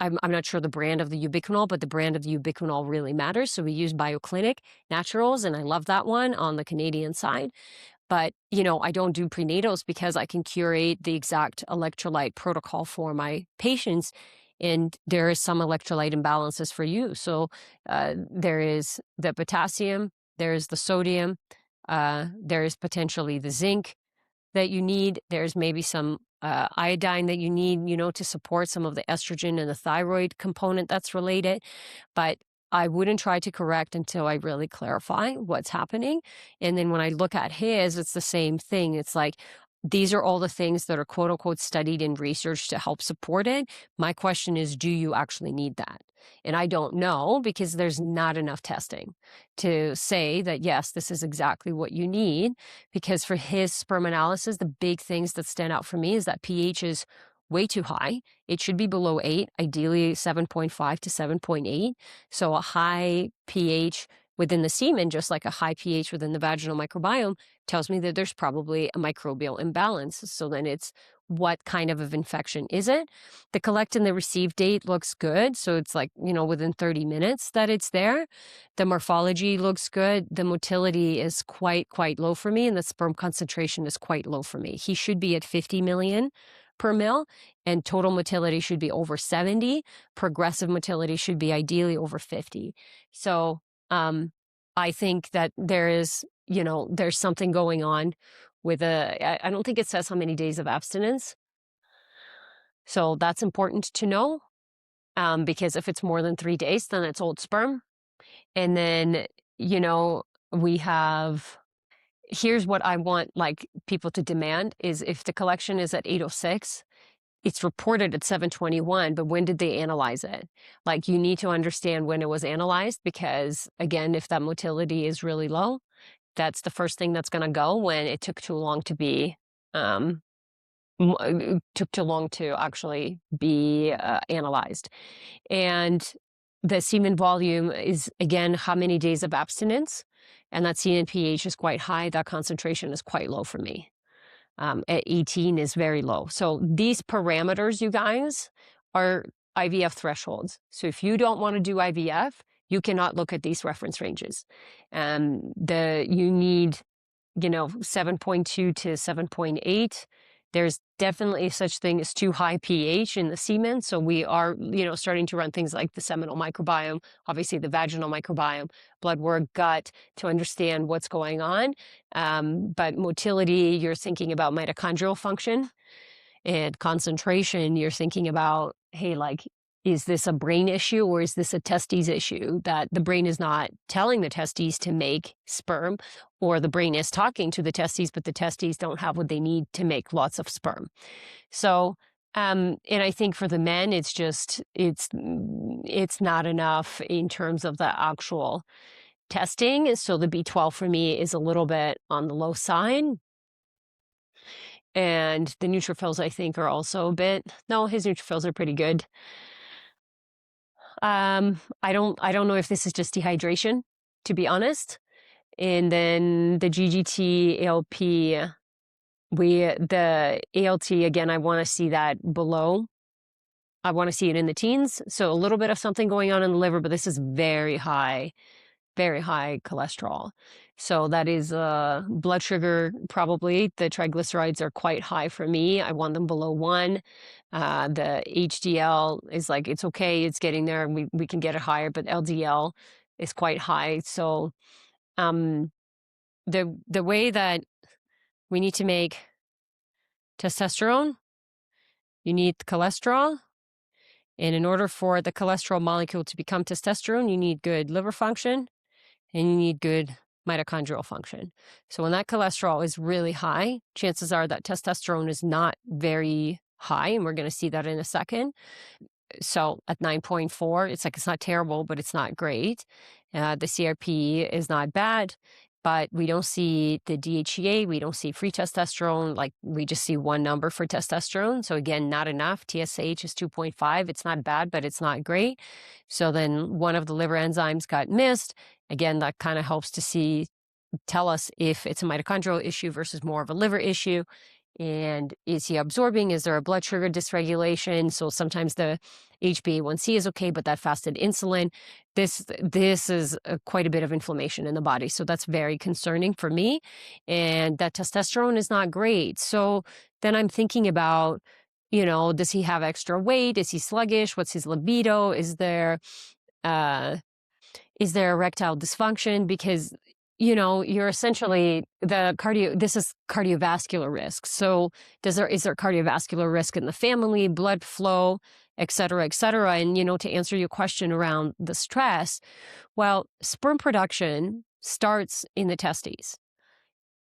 I'm not sure the brand of the ubiquinol, but the brand of the ubiquinol really matters. So we use BioClinic Naturals, and I love that one on the Canadian side. But, I don't do prenatals because I can curate the exact electrolyte protocol for my patients. And there is some electrolyte imbalances for you. So there is the potassium, there is the sodium, there is potentially the zinc that you need. There's maybe some iodine that you need, to support some of the estrogen and the thyroid component that's related. But I wouldn't try to correct until I really clarify what's happening. And then when I look at his, it's the same thing. It's like, these are all the things that are quote unquote studied and researched to help support it. My question is, do you actually need that? And I don't know, because there's not enough testing to say that, yes, this is exactly what you need. Because for his sperm analysis, the big things that stand out for me is that pH is way too high. It should be below 8, ideally 7.5 to 7.8. So a high pH within the semen, just like a high pH within the vaginal microbiome, tells me that there's probably a microbial imbalance. So then it's, what kind of infection is it? The collect and the receive date looks good. So it's like, within 30 minutes that it's there. The morphology looks good. The motility is quite low for me. And the sperm concentration is quite low for me. He should be at 50 million per mil, and total motility should be over 70. Progressive motility should be ideally over 50. So I think that there is, there's something going on with I don't think it says how many days of abstinence. So that's important to know, because if it's more than 3 days, then it's old sperm. And then, we have, here's what I want like people to demand is, if the collection is at 806, it's reported at 721, but when did they analyze it? Like, you need to understand when it was analyzed, because again, if that motility is really low, that's the first thing that's going to go when it took too long to be, took too long to actually be analyzed. And the semen volume is, again, how many days of abstinence, and that semen pH is quite high. That concentration is quite low for me. At 18 is very low. So these parameters, you guys, are IVF thresholds. So if you don't want to do IVF, you cannot look at these reference ranges. You need, 7.2 to 7.8. There's definitely such thing as too high pH in the semen. So we are, starting to run things like the seminal microbiome, obviously the vaginal microbiome, blood work, gut, to understand what's going on. But motility, you're thinking about mitochondrial function, and concentration, you're thinking about, hey, like, is this a brain issue or is this a testes issue, that the brain is not telling the testes to make sperm, or the brain is talking to the testes, but the testes don't have what they need to make lots of sperm. So, and I think for the men, it's just, it's not enough in terms of the actual testing. So the B12 for me is a little bit on the low side. And the neutrophils, I think, are also a bit, no, his neutrophils are pretty good. I don't know if this is just dehydration, to be honest. And then the GGT, ALP, the ALT, again, I want to see that below. I want to see it in the teens. So a little bit of something going on in the liver, but this is very high cholesterol. So that is blood sugar, probably. The triglycerides are quite high for me. I want them below 1. The HDL is like, it's okay, it's getting there, and we can get it higher, but LDL is quite high. So the way that we need to make testosterone, you need cholesterol. And in order for the cholesterol molecule to become testosterone, you need good liver function, and you need good mitochondrial function. So when that cholesterol is really high, chances are that testosterone is not very high, and we're going to see that in a second. So at 9.4, it's like, it's not terrible, but it's not great. The CRP is not bad, but we don't see the DHEA, we don't see free testosterone, like we just see one number for testosterone. So again, not enough. TSH is 2.5. It's not bad, but it's not great. So then one of the liver enzymes got missed. Again, that kind of helps to tell us if it's a mitochondrial issue versus more of a liver issue. And is he absorbing? Is there a blood sugar dysregulation? So sometimes the HbA1c is okay, but that fasted insulin, this is quite a bit of inflammation in the body. So that's very concerning for me. And that testosterone is not great. So then I'm thinking about, does he have extra weight? Is he sluggish? What's his libido? Uh, is there erectile dysfunction? Because, you're essentially this is cardiovascular risk. So is there cardiovascular risk in the family, blood flow, et cetera, et cetera? And, to answer your question around the stress, well, sperm production starts in the testes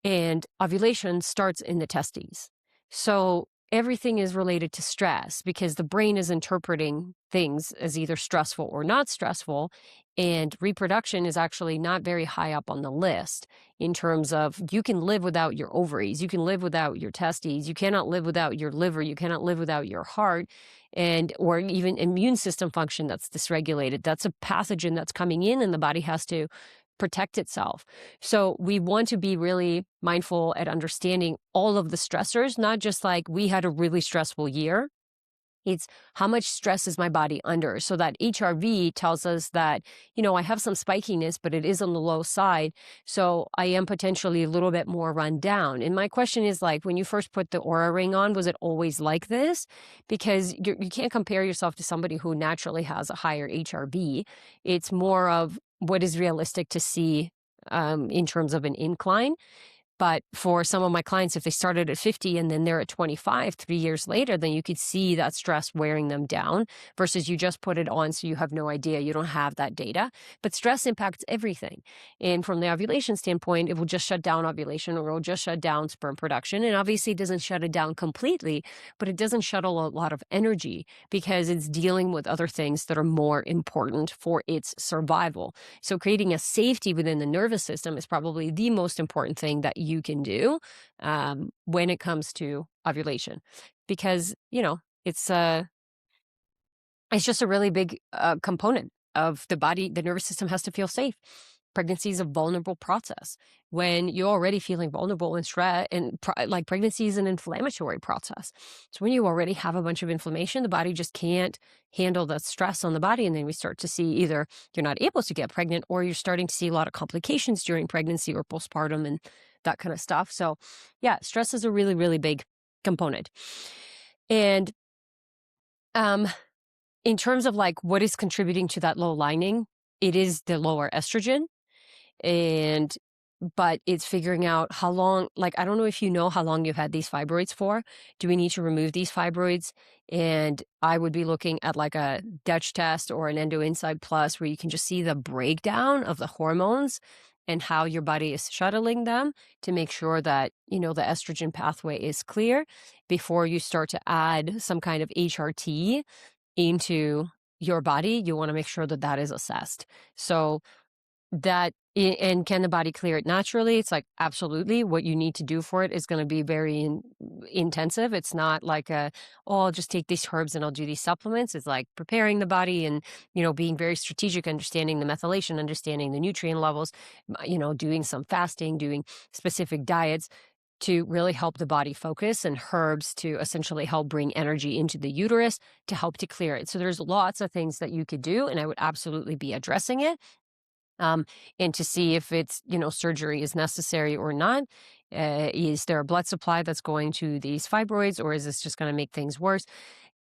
and ovulation starts in the testes. So everything is related to stress because the brain is interpreting things as either stressful or not stressful. And reproduction is actually not very high up on the list in terms of you can live without your ovaries, you can live without your testes, you cannot live without your liver, you cannot live without your heart, or even immune system function that's dysregulated. That's a pathogen that's coming in and the body has to protect itself. So we want to be really mindful at understanding all of the stressors, not just like we had a really stressful year. It's how much stress is my body under. So that HRV tells us that, I have some spikiness, but it is on the low side. So I am potentially a little bit more run down. And my question is like, when you first put the Aura ring on, was it always like this? Because you can't compare yourself to somebody who naturally has a higher HRV. It's more of what is realistic to see in terms of an incline. But for some of my clients, if they started at 50 and then they're at 25, 3 years later, then you could see that stress wearing them down versus you just put it on. So you have no idea. You don't have that data. But stress impacts everything. And from the ovulation standpoint, it will just shut down ovulation or it will just shut down sperm production. And obviously it doesn't shut it down completely, but it doesn't shuttle a lot of energy because it's dealing with other things that are more important for its survival. So creating a safety within the nervous system is probably the most important thing that you can do when it comes to ovulation, because it's just a really big component of the body. The nervous system has to feel safe. Pregnancy is a vulnerable process. When you're already feeling vulnerable and stress, and like pregnancy is an inflammatory process. So when you already have a bunch of inflammation, the body just can't handle the stress on the body. And then we start to see either you're not able to get pregnant or you're starting to see a lot of complications during pregnancy or postpartum and that kind of stuff. So yeah, stress is a really, really big component. And in terms of like what is contributing to that low lining, it is the lower estrogen. But it's figuring out how long, like, I don't know if you know how long you've had these fibroids for. Do we need to remove these fibroids? And I would be looking at like a Dutch test or an Endo Insight Plus where you can just see the breakdown of the hormones and how your body is shuttling them to make sure that, the estrogen pathway is clear before you start to add some kind of HRT into your body. You want to make sure that that is assessed. So and can the body clear it naturally? It's like, absolutely. What you need to do for it is going to be very intensive. It's not like I'll just take these herbs and I'll do these supplements. It's like preparing the body and, being very strategic, understanding the methylation, understanding the nutrient levels, doing some fasting, doing specific diets to really help the body focus, and herbs to essentially help bring energy into the uterus to help to clear it. So there's lots of things that you could do, and I would absolutely be addressing it. And to see if it's, surgery is necessary or not. Is there a blood supply that's going to these fibroids, or is this just going to make things worse?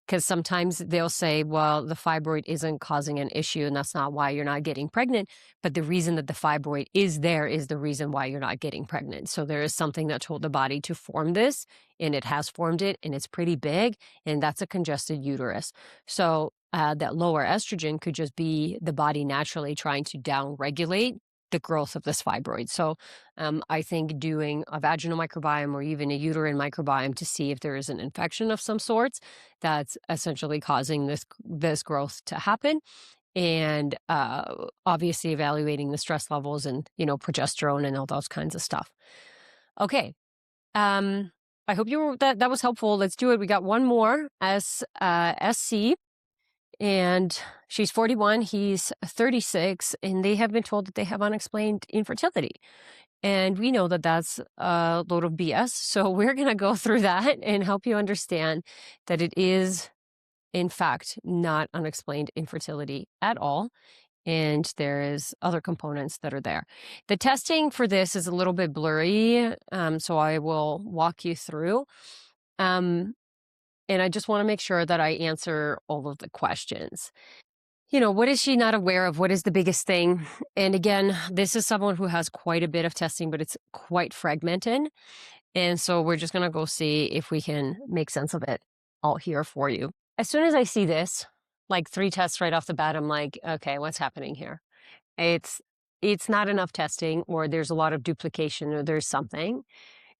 Because sometimes they'll say, well, the fibroid isn't causing an issue and that's not why you're not getting pregnant. But the reason that the fibroid is there is the reason why you're not getting pregnant. So there is something that told the body to form this, and it has formed it, and it's pretty big, and that's a congested uterus. So that lower estrogen could just be the body naturally trying to downregulate the growth of this fibroid. So I think doing a vaginal microbiome or even a uterine microbiome to see if there is an infection of some sorts that's essentially causing this growth to happen. And obviously evaluating the stress levels and, progesterone and all those kinds of stuff. Okay. I hope that was helpful. Let's do it. We got one more SC. And she's 41, he's 36, and they have been told that they have unexplained infertility. And we know that that's a load of BS. So we're going to go through that and help you understand that it is, in fact, not unexplained infertility at all. And there is other components that are there. The testing for this is a little bit blurry, so I will walk you through. And I just want to make sure that I answer all of the questions. What is she not aware of? What is the biggest thing? And again, this is someone who has quite a bit of testing, but it's quite fragmented. And so we're just going to go see if we can make sense of it all here for you. As soon as I see this, like 3 tests right off the bat, I'm like, okay, what's happening here? It's not enough testing, or there's a lot of duplication, or there's something.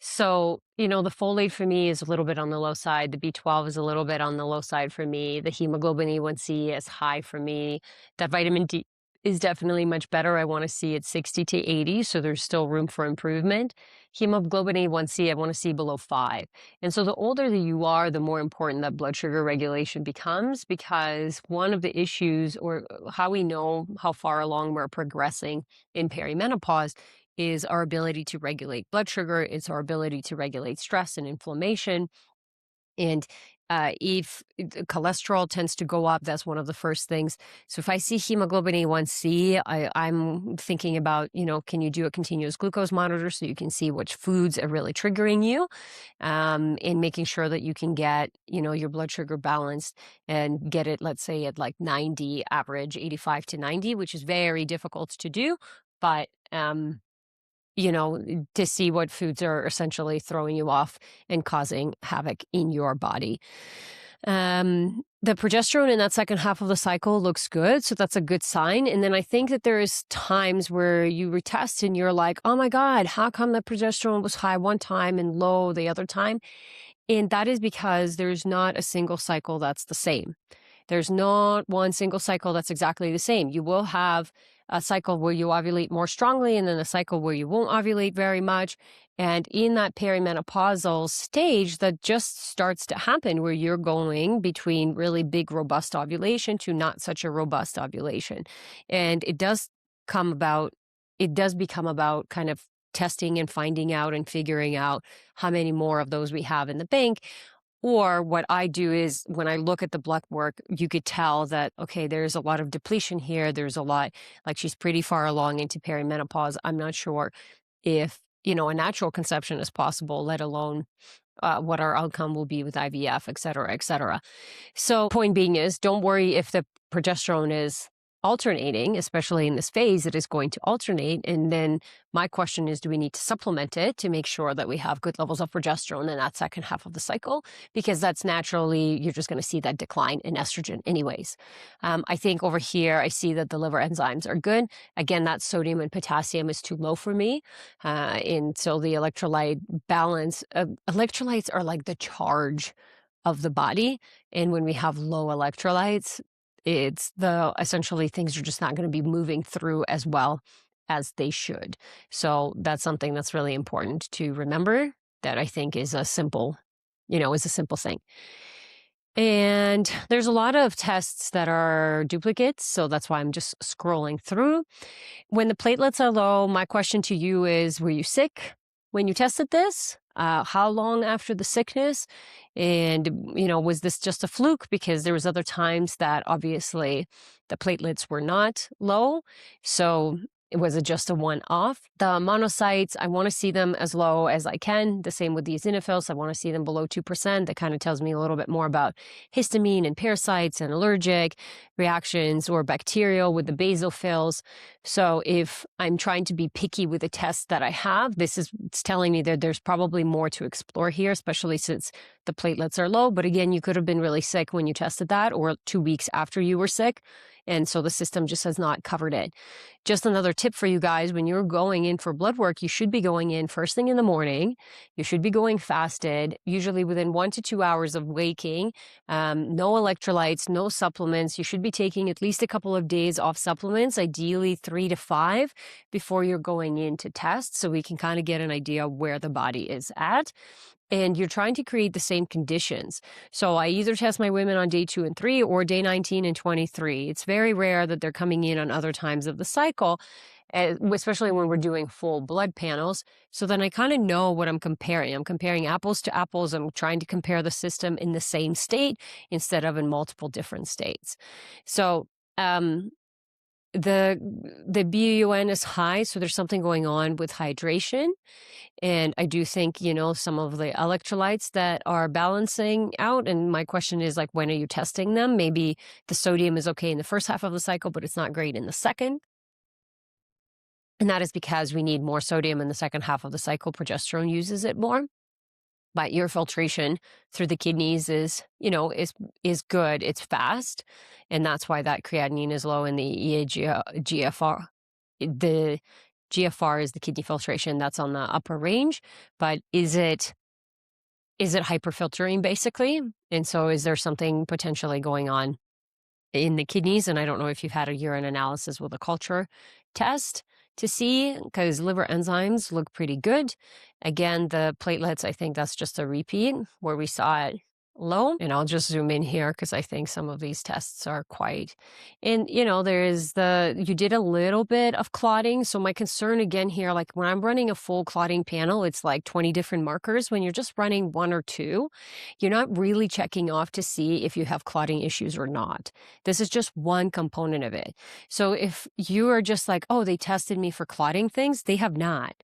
So, the folate for me is a little bit on the low side. The B12 is a little bit on the low side for me. The hemoglobin A1C is high for me. That vitamin D is definitely much better. I want to see it 60 to 80, so there's still room for improvement. Hemoglobin A1C, I want to see below 5. And so the older that you are, the more important that blood sugar regulation becomes, because one of the issues, or how we know how far along we're progressing in perimenopause, is our ability to regulate blood sugar. It's our ability to regulate stress and inflammation. And if cholesterol tends to go up, that's one of the first things. So if I see hemoglobin A1C, I'm thinking about, can you do a continuous glucose monitor so you can see which foods are really triggering you, and making sure that you can get, your blood sugar balanced and get it, let's say, at like 90 average, 85 to 90, which is very difficult to do. But to see what foods are essentially throwing you off and causing havoc in your body. The progesterone in that second half of the cycle looks good, so that's a good sign. And then I think that there is times where you retest and you're like, oh my God, how come the progesterone was high one time and low the other time? And that is because there's not a single cycle that's the same. There's not one single cycle that's exactly the same. You will have a cycle where you ovulate more strongly, and then a cycle where you won't ovulate very much. And in that perimenopausal stage, that just starts to happen, where you're going between really big, robust ovulation to not such a robust ovulation. And it does become about kind of testing and finding out and figuring out how many more of those we have in the bank. Or what I do is, when I look at the blood work, you could tell that, okay, there's a lot of depletion here. There's a lot, like she's pretty far along into perimenopause. I'm not sure if, a natural conception is possible, let alone what our outcome will be with IVF, et cetera, et cetera. So point being is, don't worry if the progesterone is alternating, especially in this phase, it is going to alternate. And then my question is, do we need to supplement it to make sure that we have good levels of progesterone in that second half of the cycle? Because that's naturally, you're just going to see that decline in estrogen anyways. I think over here, I see that the liver enzymes are good. Again, that sodium and potassium is too low for me. And so the electrolyte balance, electrolytes are like the charge of the body. And when we have low electrolytes, it's essentially things are just not going to be moving through as well as they should. So that's something that's really important to remember, that I think is a simple thing. And there's a lot of tests that are duplicates, so that's why I'm just scrolling through. When the platelets are low, my question to you is, were you sick when you tested this? How long after the sickness? And, was this just a fluke? Because there was other times that obviously the platelets were not low. So was it just a one-off? The monocytes, I want to see them as low as I can. The same with the eosinophils. I want to see them below 2%. That kind of tells me a little bit more about histamine and parasites and allergic reactions, or bacterial with the basophils. So if I'm trying to be picky with the tests that I have, it's telling me that there's probably more to explore here, especially since the platelets are low. But again, you could have been really sick when you tested that, or 2 weeks after you were sick. And so the system just has not covered it. Just another tip for you guys, when you're going in for blood work, you should be going in first thing in the morning. You should be going fasted, usually within 1 to 2 hours of waking. No electrolytes, no supplements. You should be taking at least a couple of days off supplements, ideally 3 to 5, before you're going in to test, so we can kind of get an idea where the body is at. And you're trying to create the same conditions. So I either test my women on day 2 and 3 or day 19 and 23. It's very rare that they're coming in on other times of the cycle. especially when we're doing full blood panels. So then I kind of know what I'm comparing. I'm comparing apples to apples. I'm trying to compare the system in the same state instead of in multiple different states. So the BUN is high, so there's something going on with hydration. And I do think, some of the electrolytes that are balancing out. And my question is, like, when are you testing them? Maybe the sodium is okay in the first half of the cycle, but it's not great in the second. And that is because we need more sodium in the second half of the cycle. Progesterone uses it more. But your filtration through the kidneys is good. It's fast. And that's why that creatinine is low in the GFR. The GFR is the kidney filtration. That's on the upper range. But is it hyperfiltering, basically? And so is there something potentially going on in the kidneys? And I don't know if you've had a urine analysis with a culture test to see, because liver enzymes look pretty good. Again, the platelets, I think that's just a repeat where we saw it low. And I'll just zoom in here because I think some of these tests are quite, and you did a little bit of clotting. So my concern again here, like when I'm running a full clotting panel, it's like 20 different markers. When you're just running one or two, you're not really checking off to see if you have clotting issues or not. This is just one component of it. So if you are just like, oh, they tested me for clotting things, they have not.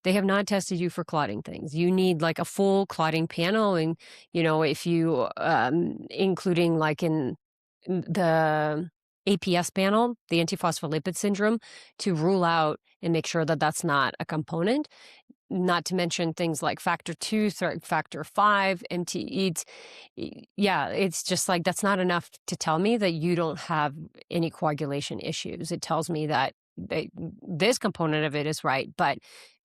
They have not tested you for clotting things. You need like a full clotting panel. And, if you, including like in the APS panel, the antiphospholipid syndrome, to rule out and make sure that that's not a component. Not to mention things like factor 2, factor 5, MT. It's just like that's not enough to tell me that you don't have any coagulation issues. It tells me that this component of it is right, but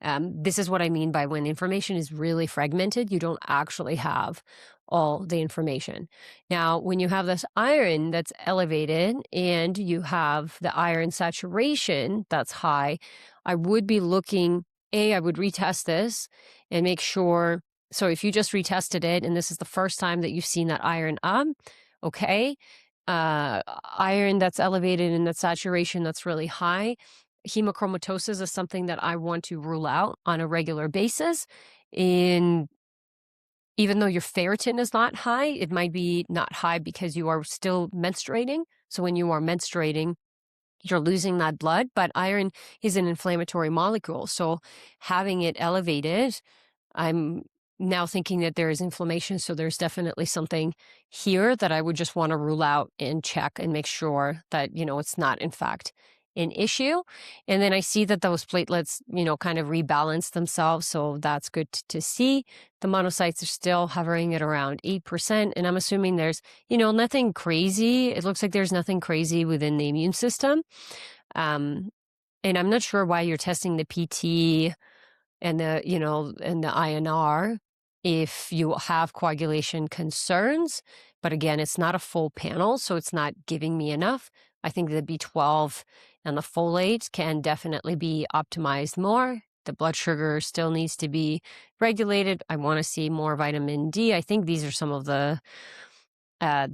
this is what I mean by when information is really fragmented, you don't actually have all the information. Now, when you have this iron that's elevated and you have the iron saturation that's high, I would be looking, I would retest this and make sure. So if you just retested it and this is the first time that you've seen that iron up, okay, iron that's elevated and that saturation that's really high, hemochromatosis is something that I want to rule out on a regular basis. Even though your ferritin is not high, it might be not high because you are still menstruating. So when you are menstruating, you're losing that blood, but iron is an inflammatory molecule. So having it elevated, I'm now thinking that there is inflammation. So there's definitely something here that I would just want to rule out and check and make sure that, it's not in fact an issue. And then I see that those platelets, kind of rebalance themselves. So that's good to see. The monocytes are still hovering at around 8%. And I'm assuming there's, nothing crazy. It looks like there's nothing crazy within the immune system. And I'm not sure why you're testing the PT and the INR if you have coagulation concerns. But again, it's not a full panel, so it's not giving me enough. I think the B12 and the folate can definitely be optimized more. The blood sugar still needs to be regulated. I want to see more vitamin D. I think these are some of the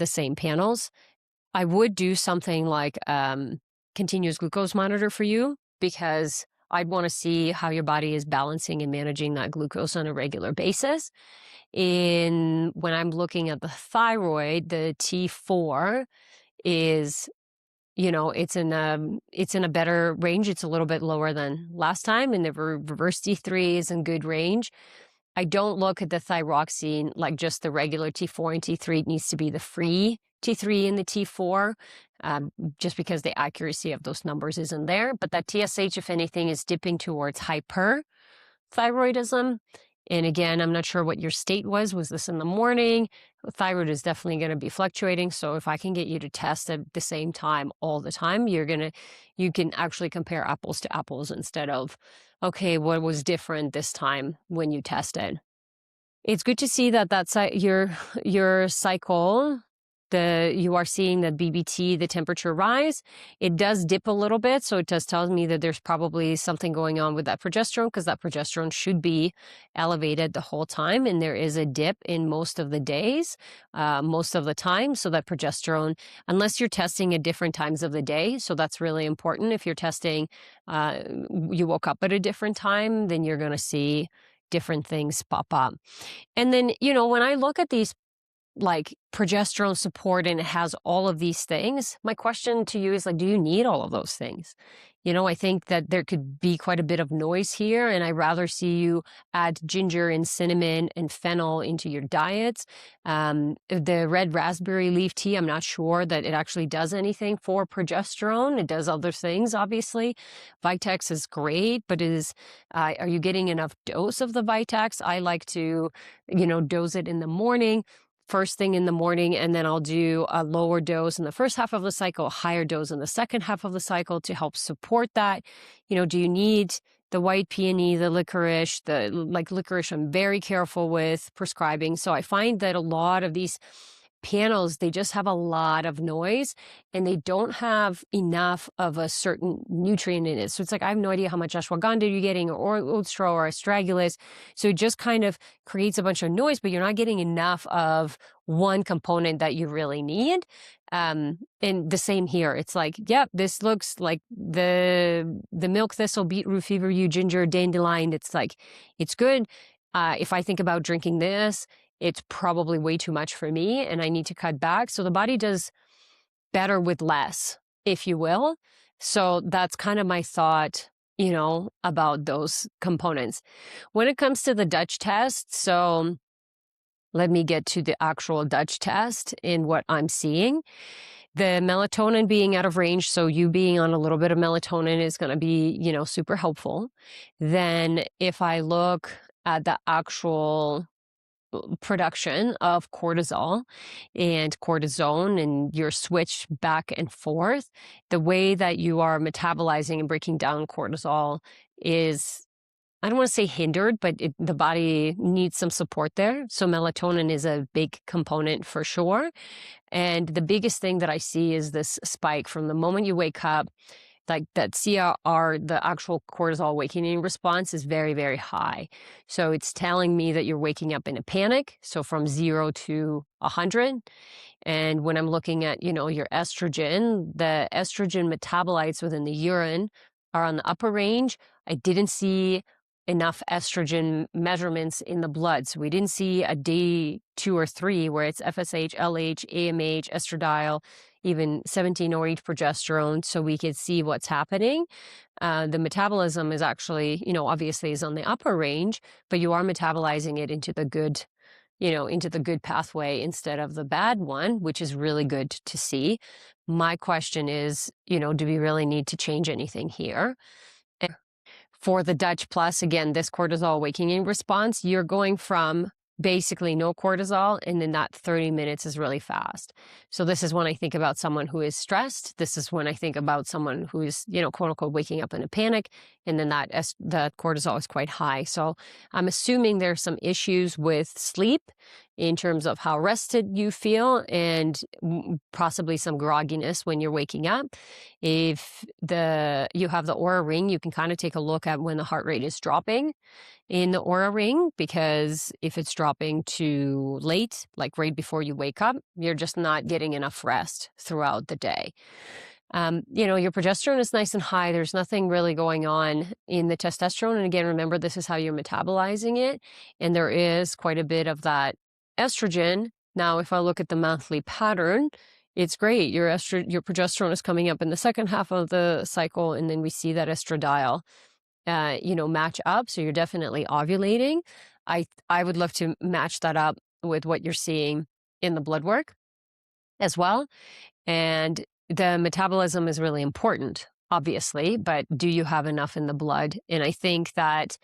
same panels. I would do something like continuous glucose monitor for you because I'd want to see how your body is balancing and managing that glucose on a regular basis. When I'm looking at the thyroid, the T4 is, it's in a better range. It's a little bit lower than last time, and the reverse T3 is in good range. I don't look at the thyroxine like just the regular T4 and T3. It needs to be the free T3 and the T4, just because the accuracy of those numbers isn't there. But that TSH, if anything, is dipping towards hyperthyroidism. And again, I'm not sure what your state was. Was this in the morning? Thyroid is definitely going to be fluctuating. So if I can get you to test at the same time all the time, you can actually compare apples to apples instead of, okay, what was different this time when you tested? It's good to see that your cycle you are seeing the BBT, the temperature rise. It does dip a little bit, so it does tell me that there's probably something going on with that progesterone, because that progesterone should be elevated the whole time, and there is a dip in most of the days, most of the time. So that progesterone, unless you're testing at different times of the day, so that's really important. If you're testing, you woke up at a different time, then you're going to see different things pop up. And then, when I look at these like progesterone support and it has all of these things, my question to you is like, do you need all of those things? I think that there could be quite a bit of noise here, and I'd rather see you add ginger and cinnamon and fennel into your diets. The red raspberry leaf tea, I'm not sure that it actually does anything for progesterone. It does other things, obviously. Vitex is great, but are you getting enough dose of the Vitex? I like to, dose it in the morning, first thing in the morning, and then I'll do a lower dose in the first half of the cycle, a higher dose in the second half of the cycle to help support that. Do you need the white peony, the licorice? Licorice, I'm very careful with prescribing. So I find that a lot of these panels, they just have a lot of noise and they don't have enough of a certain nutrient in it. So it's like, I have no idea how much ashwagandha you're getting, or oat straw, or astragalus. So it just kind of creates a bunch of noise, but you're not getting enough of one component that you really need. And the same here. It's like, yep, this looks like the milk thistle, beetroot, feverfew, ginger, dandelion. It's like, it's good. If I think about drinking this, it's probably way too much for me and I need to cut back. So the body does better with less, if you will. So that's kind of my thought, about those components. When it comes to the Dutch test, so let me get to the actual Dutch test and what I'm seeing. The melatonin being out of range, so you being on a little bit of melatonin is going to be, super helpful. Then if I look at the actual production of cortisol and cortisone and your switch back and forth, the way that you are metabolizing and breaking down cortisol is, I don't want to say hindered, but the body needs some support there. So melatonin is a big component for sure. And the biggest thing that I see is this spike from the moment you wake up. Like that CRR, the actual cortisol awakening response, is very, very high. So it's telling me that you're waking up in a panic. So from 0 to 100. And when I'm looking at, your estrogen, the estrogen metabolites within the urine are on the upper range. I didn't see enough estrogen measurements in the blood. So we didn't see a day 2 or 3 where it's FSH, LH, AMH, estradiol, even 17-OH progesterone, so we could see what's happening. The metabolism is actually, obviously is on the upper range, but you are metabolizing it into the good, into the good pathway instead of the bad one, which is really good to see. My question is, do we really need to change anything here? For the Dutch Plus, again, this cortisol awakening response, you're going from basically no cortisol, and then that 30 minutes is really fast. So this is when I think about someone who is stressed. This is when I think about someone who is, quote unquote, waking up in a panic, and then the cortisol is quite high. So I'm assuming there's some issues with sleep in terms of how rested you feel, and possibly some grogginess when you're waking up. If you have the Oura ring, you can kind of take a look at when the heart rate is dropping in the Oura ring, because if it's dropping too late, like right before you wake up, you're just not getting enough rest throughout the day. Your progesterone is nice and high. There's nothing really going on in the testosterone. And again, remember, this is how you're metabolizing it. And there is quite a bit of that estrogen. Now, if I look at the monthly pattern, it's great. Your progesterone is coming up in the second half of the cycle, and then we see that estradiol match up. So you're definitely ovulating. I would love to match that up with what you're seeing in the blood work as well. And the metabolism is really important, obviously, but do you have enough in the blood? And I think that,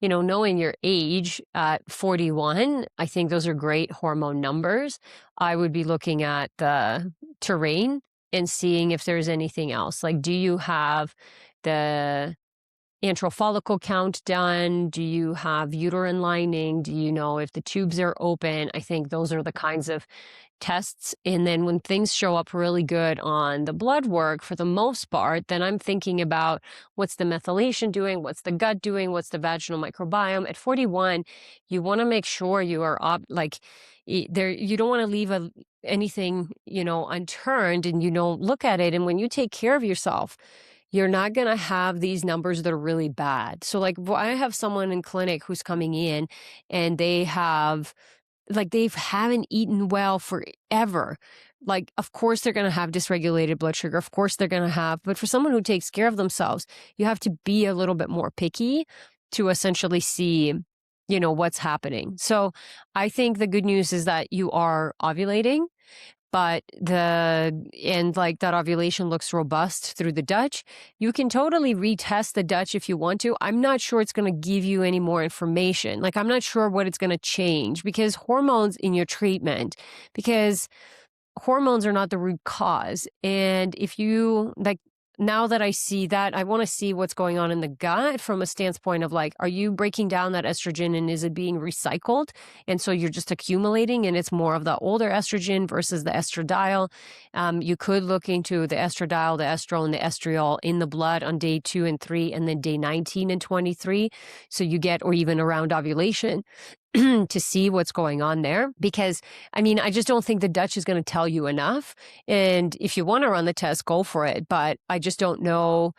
knowing your age at 41, I think those are great hormone numbers. I would be looking at the terrain and seeing if there's anything else. Like, do you have the antral follicle count done? Do you have uterine lining? Do you know if the tubes are open? I think those are the kinds of tests. And then when things show up really good on the blood work, for the most part, then I'm thinking about what's the methylation doing? What's the gut doing? What's the vaginal microbiome? At 41, you want to make sure you are there. You don't want to leave anything, unturned, and look at it. And when you take care of yourself, you're not going to have these numbers that are really bad. So I have someone in clinic who's coming in and they haven't eaten well forever. Of course they're going to have dysregulated blood sugar. Of course they're going to have, but for someone who takes care of themselves, you have to be a little bit more picky to essentially see, what's happening. So I think the good news is that you are ovulating, but that ovulation looks robust through the Dutch. You can totally retest the Dutch if you want to. I'm not sure it's going to give you any more information. I'm not sure what it's going to change because hormones in your treatment, because hormones are not the root cause. And if you now that I see that, I want to see what's going on in the gut from a standpoint of are you breaking down that estrogen and is it being recycled? And so you're just accumulating and it's more of the older estrogen versus the estradiol. You could look into the estradiol, the estrol, and the estriol in the blood on day 2 and 3 and then day 19 and 23. So you get, or even around ovulation, to see what's going on there. Because, I just don't think the Dutch is going to tell you enough. And if you want to run the test, go for it. But I just don't know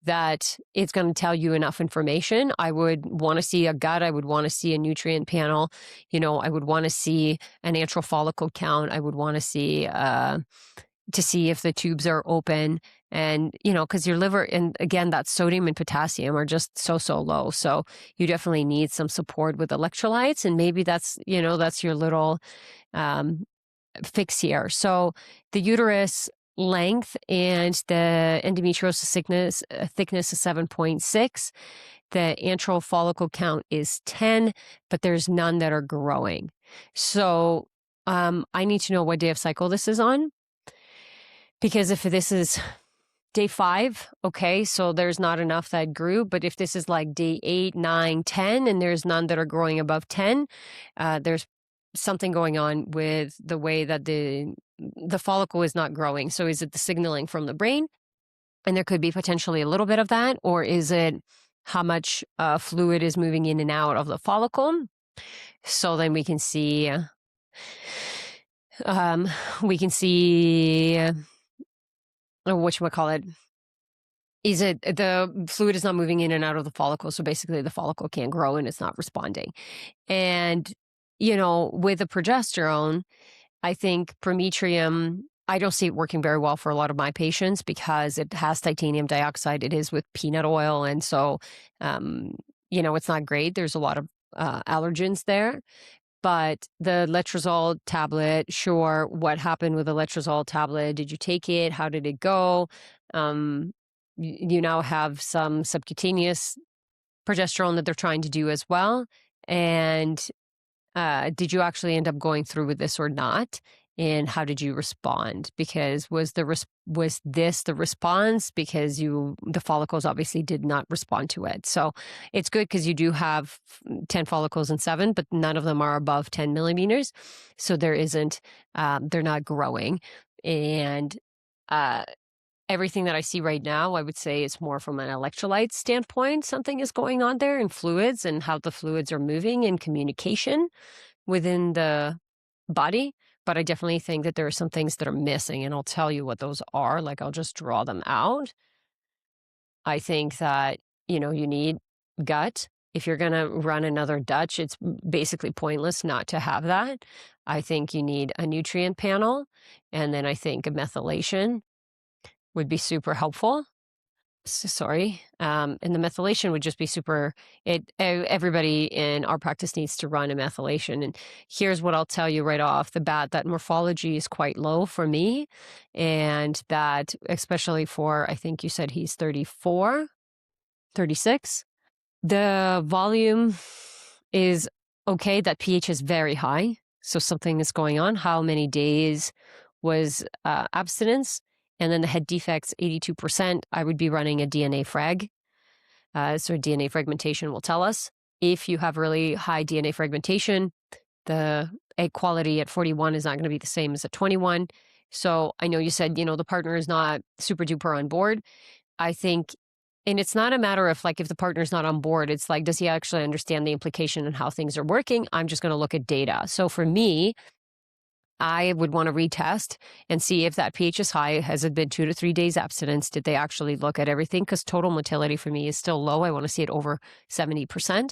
that it's going to tell you enough information. I would want to see a gut. I would want to see a nutrient panel. I would want to see an antral follicle count. I would want to see if the tubes are open. And, because your liver, and again, that sodium and potassium are just so low. So you definitely need some support with electrolytes. And maybe that's your little fix here. So the uterus length and the endometriosis thickness is 7.6. The antral follicle count is 10, but there's none that are growing. So I need to know what day of cycle this is on. Because if this is day 5, okay, so there's not enough that grew. But if this is day 8, 9, 10, and there's none that are growing above 10, there's something going on with the way that the follicle is not growing. So is it the signaling from the brain? And there could be potentially a little bit of that. Or is it how much fluid is moving in and out of the follicle? So then we can see... whatchamacallit, is it the fluid is not moving in and out of the follicle. So basically the follicle can't grow and it's not responding. And, with the progesterone, I think prometrium, I don't see it working very well for a lot of my patients because it has titanium dioxide. It is with peanut oil. And so, it's not great. There's a lot of allergens there. But the letrozole tablet, sure, what happened with the letrozole tablet? Did you take it? How did it go? You now have some subcutaneous progesterone that they're trying to do as well. And did you actually end up going through with this or not? And how did you respond? Because was this the response? Because the follicles obviously did not respond to it. So it's good because you do have 10 follicles and 7, but none of them are above 10 millimeters. So they're not growing. And everything that I see right now, I would say it's more from an electrolyte standpoint. Something is going on there in fluids and how the fluids are moving in communication within the body. But I definitely think that there are some things that are missing, and I'll tell you what those are. I'll just draw them out. I think that, you need gut. If you're going to run another Dutch, it's basically pointless not to have that. I think you need a nutrient panel, and then I think a methylation would be super helpful. Sorry. And the methylation would just be super, everybody in our practice needs to run a methylation. And here's what I'll tell you right off the bat, that morphology is quite low for me. And that, especially for, I think you said he's 34, 36. The volume is okay. That pH is very high. So something is going on. How many days was abstinence? And then the head defects, 82%, I would be running a DNA frag. So DNA fragmentation will tell us. If you have really high DNA fragmentation, the egg quality at 41 is not going to be the same as at 21. So I know you said, the partner is not super duper on board. I think, and it's not a matter of like if the partner's not on board, it's like, does he actually understand the implication and how things are working? I'm just going to look at data. So for me, I would want to retest and see if that pH is high. Has it been 2 to 3 days abstinence? Did they actually look at everything? Because total motility for me is still low. I want to see it over 70%.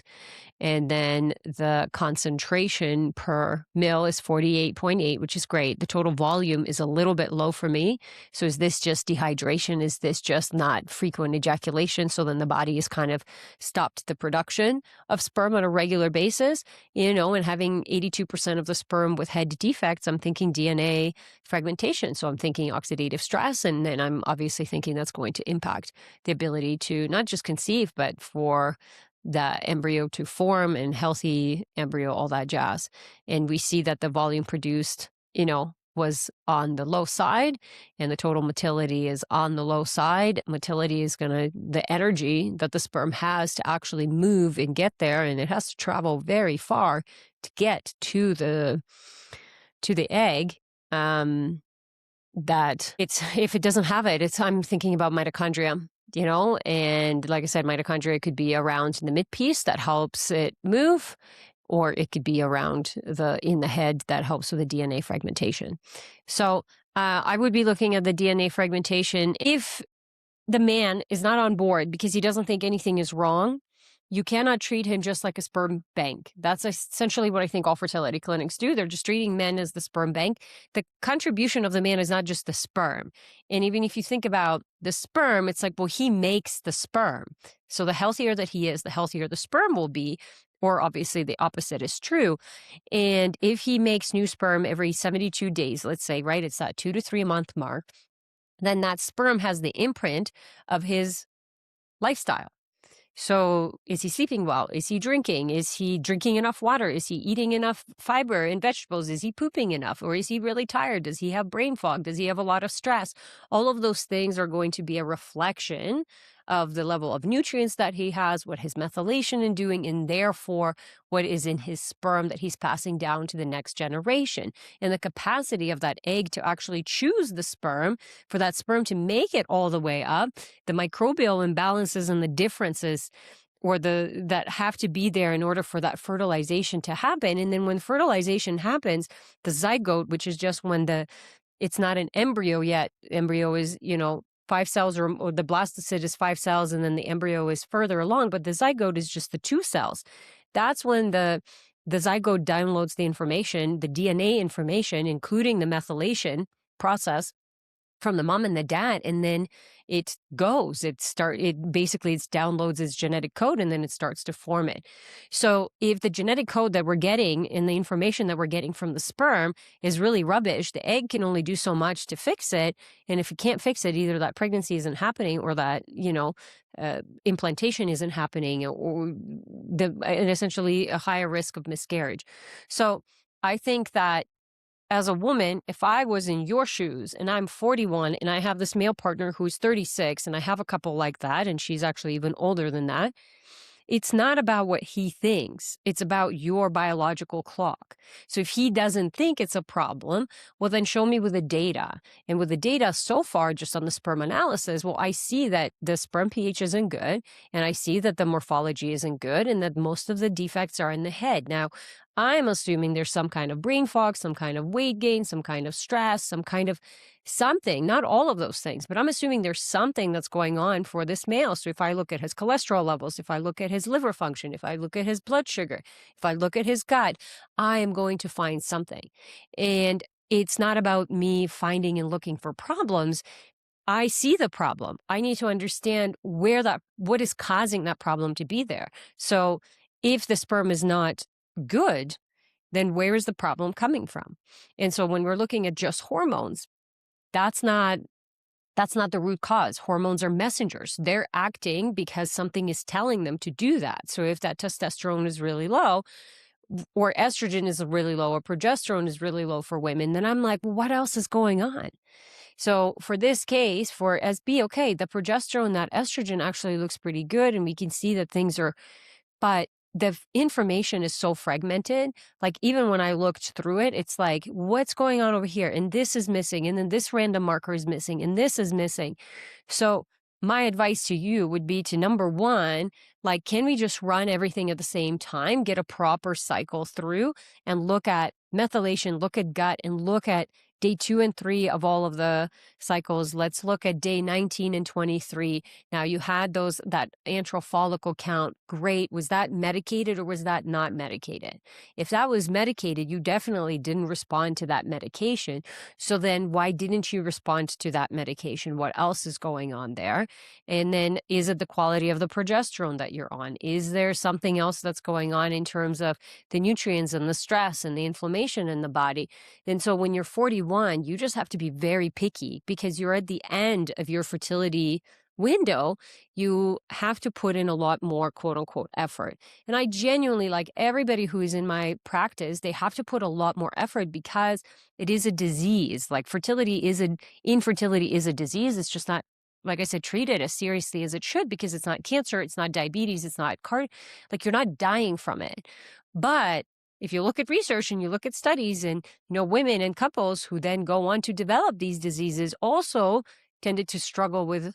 And then the concentration per mil is 48.8, which is great. The total volume is a little bit low for me. So is this just dehydration? Is this just not frequent ejaculation? So then the body has kind of stopped the production of sperm on a regular basis, and having 82% of the sperm with head defects, I'm thinking DNA fragmentation. So I'm thinking oxidative stress. And then I'm obviously thinking that's going to impact the ability to not just conceive, but for the embryo to form and healthy embryo, all that jazz. And we see that the volume produced, was on the low side, and the total motility is on the low side. Motility is the energy that the sperm has to actually move and get there, and it has to travel very far to get to the egg. That if it doesn't have it, I'm thinking about mitochondria. And like I said, mitochondria could be around in the mid-piece that helps it move, or it could be around in the head that helps with the DNA fragmentation. So I would be looking at the DNA fragmentation. If the man is not on board because he doesn't think anything is wrong, you cannot treat him just like a sperm bank. That's essentially what I think all fertility clinics do. They're just treating men as the sperm bank. The contribution of the man is not just the sperm. And even if you think about the sperm, it's like, well, he makes the sperm. So the healthier that he is, the healthier the sperm will be. Or obviously the opposite is true. And if he makes new sperm every 72 days, let's say, right, it's that 2 to 3 month mark, then that sperm has the imprint of his lifestyle. So is he sleeping well? Is he drinking? Is he drinking enough water? Is he eating enough fiber and vegetables? Is he pooping enough? Or is he really tired? Does he have brain fog? Does he have a lot of stress? All of those things are going to be a reflection of the level of nutrients that he has, what his methylation is doing, and therefore what is in his sperm that he's passing down to the next generation. And the capacity of that egg to actually choose the sperm, for that sperm to make it all the way up, the microbial imbalances and the differences that have to be there in order for that fertilization to happen. And then when fertilization happens, the zygote, which is just when it's not an embryo yet, embryo is, 5 cells, or the blastocyst is 5 cells, and then the embryo is further along, but the zygote is just the 2 cells. That's when the zygote downloads the information, the DNA information, including the methylation process from the mom and the dad, and then it goes. It downloads its genetic code, and then it starts to form it. So if the genetic code that we're getting and the information that we're getting from the sperm is really rubbish, the egg can only do so much to fix it. And if it can't fix it, either that pregnancy isn't happening, or that implantation isn't happening, and essentially a higher risk of miscarriage. So I think that as a woman, if I was in your shoes and I'm 41 and I have this male partner who's 36 and I have a couple like that, and she's actually even older than that, it's not about what he thinks. It's about your biological clock. So if he doesn't think it's a problem, well, then show me with the data. And with the data so far, just on the sperm analysis, well, I see that the sperm pH isn't good, and I see that the morphology isn't good, and that most of the defects are in the head. Now, I'm assuming there's some kind of brain fog, some kind of weight gain, some kind of stress, some kind of something, not all of those things, but I'm assuming there's something that's going on for this male. So if I look at his cholesterol levels, if I look at his liver function, if I look at his blood sugar, if I look at his gut, I am going to find something. And it's not about me finding and looking for problems. I see the problem. I need to understand what is causing that problem to be there. So if the sperm is not good, then where is the problem coming from? And so when we're looking at just hormones, that's not the root cause. Hormones are messengers. They're acting because something is telling them to do that. So if that testosterone is really low, or estrogen is really low, or progesterone is really low for women, then I'm like, well, what else is going on? So for this case, for SB, okay, the progesterone, that estrogen actually looks pretty good, and we can see that things are, but the information is so fragmented. Like, even when I looked through it, it's like, what's going on over here? And this is missing. And then this random marker is missing. And this is missing. So my advice to you would be to, number one, like, can we just run everything at the same time, get a proper cycle through, and look at methylation, look at gut, and look at day 2 and 3 of all of the cycles. Let's look at day 19 and 23. Now, you had that antral follicle count. Great. Was that medicated or was that not medicated? If that was medicated, you definitely didn't respond to that medication. So then why didn't you respond to that medication? What else is going on there? And then, is it the quality of the progesterone that you're on? Is there something else that's going on in terms of the nutrients and the stress and the inflammation in the body? And so when you're 41, you just have to be very picky because you're at the end of your fertility window. You have to put in a lot more quote unquote effort. And I genuinely, like, everybody who is in my practice, they have to put a lot more effort because it is a disease. Like, infertility is a disease. It's just not, like I said, treated as seriously as it should, because it's not cancer, it's not diabetes, it's not like, you're not dying from it. But if you look at research and you look at studies, and women and couples who then go on to develop these diseases also tended to struggle with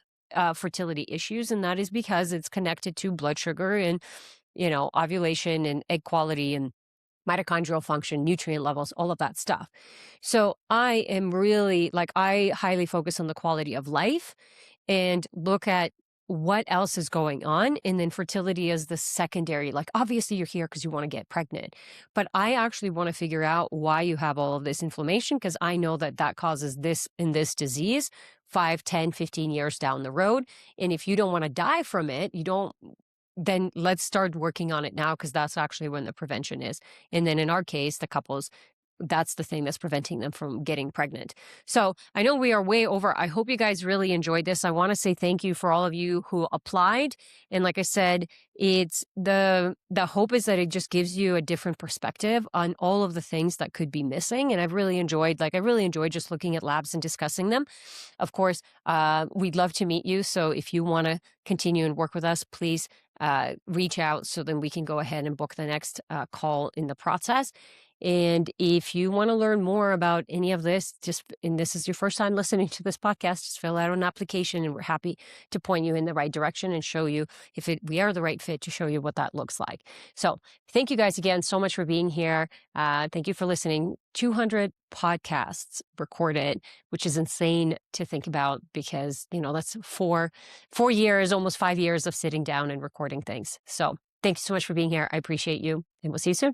fertility issues, and that is because it's connected to blood sugar and ovulation and egg quality and mitochondrial function, nutrient levels, all of that stuff. So I am really, like, I highly focus on the quality of life and look at what else is going on. And then fertility is the secondary. Like, obviously you're here because you want to get pregnant, but I actually want to figure out why you have all of this inflammation, because I know that causes this and this disease 5, 10, 15 years down the road. And if you don't want to die from it, then let's start working on it now, because that's actually when the prevention is. And then in our case, the couples, that's the thing that's preventing them from getting pregnant. So I know we are way over. I hope you guys really enjoyed this. I want to say thank you for all of you who applied. And like I said, it's the hope is that it just gives you a different perspective on all of the things that could be missing. And I really enjoyed just looking at labs and discussing them. Of course, we'd love to meet you. So if you want to continue and work with us, please reach out so then we can go ahead and book the next call in the process. And if you want to learn more about any of this, and this is your first time listening to this podcast, just fill out an application and we're happy to point you in the right direction and show you if we are the right fit, to show you what that looks like. So thank you guys again so much for being here. Thank you for listening. 200 podcasts recorded, which is insane to think about, because, that's 4 years, almost 5 years of sitting down and recording things. So thank you so much for being here. I appreciate you, and we'll see you soon.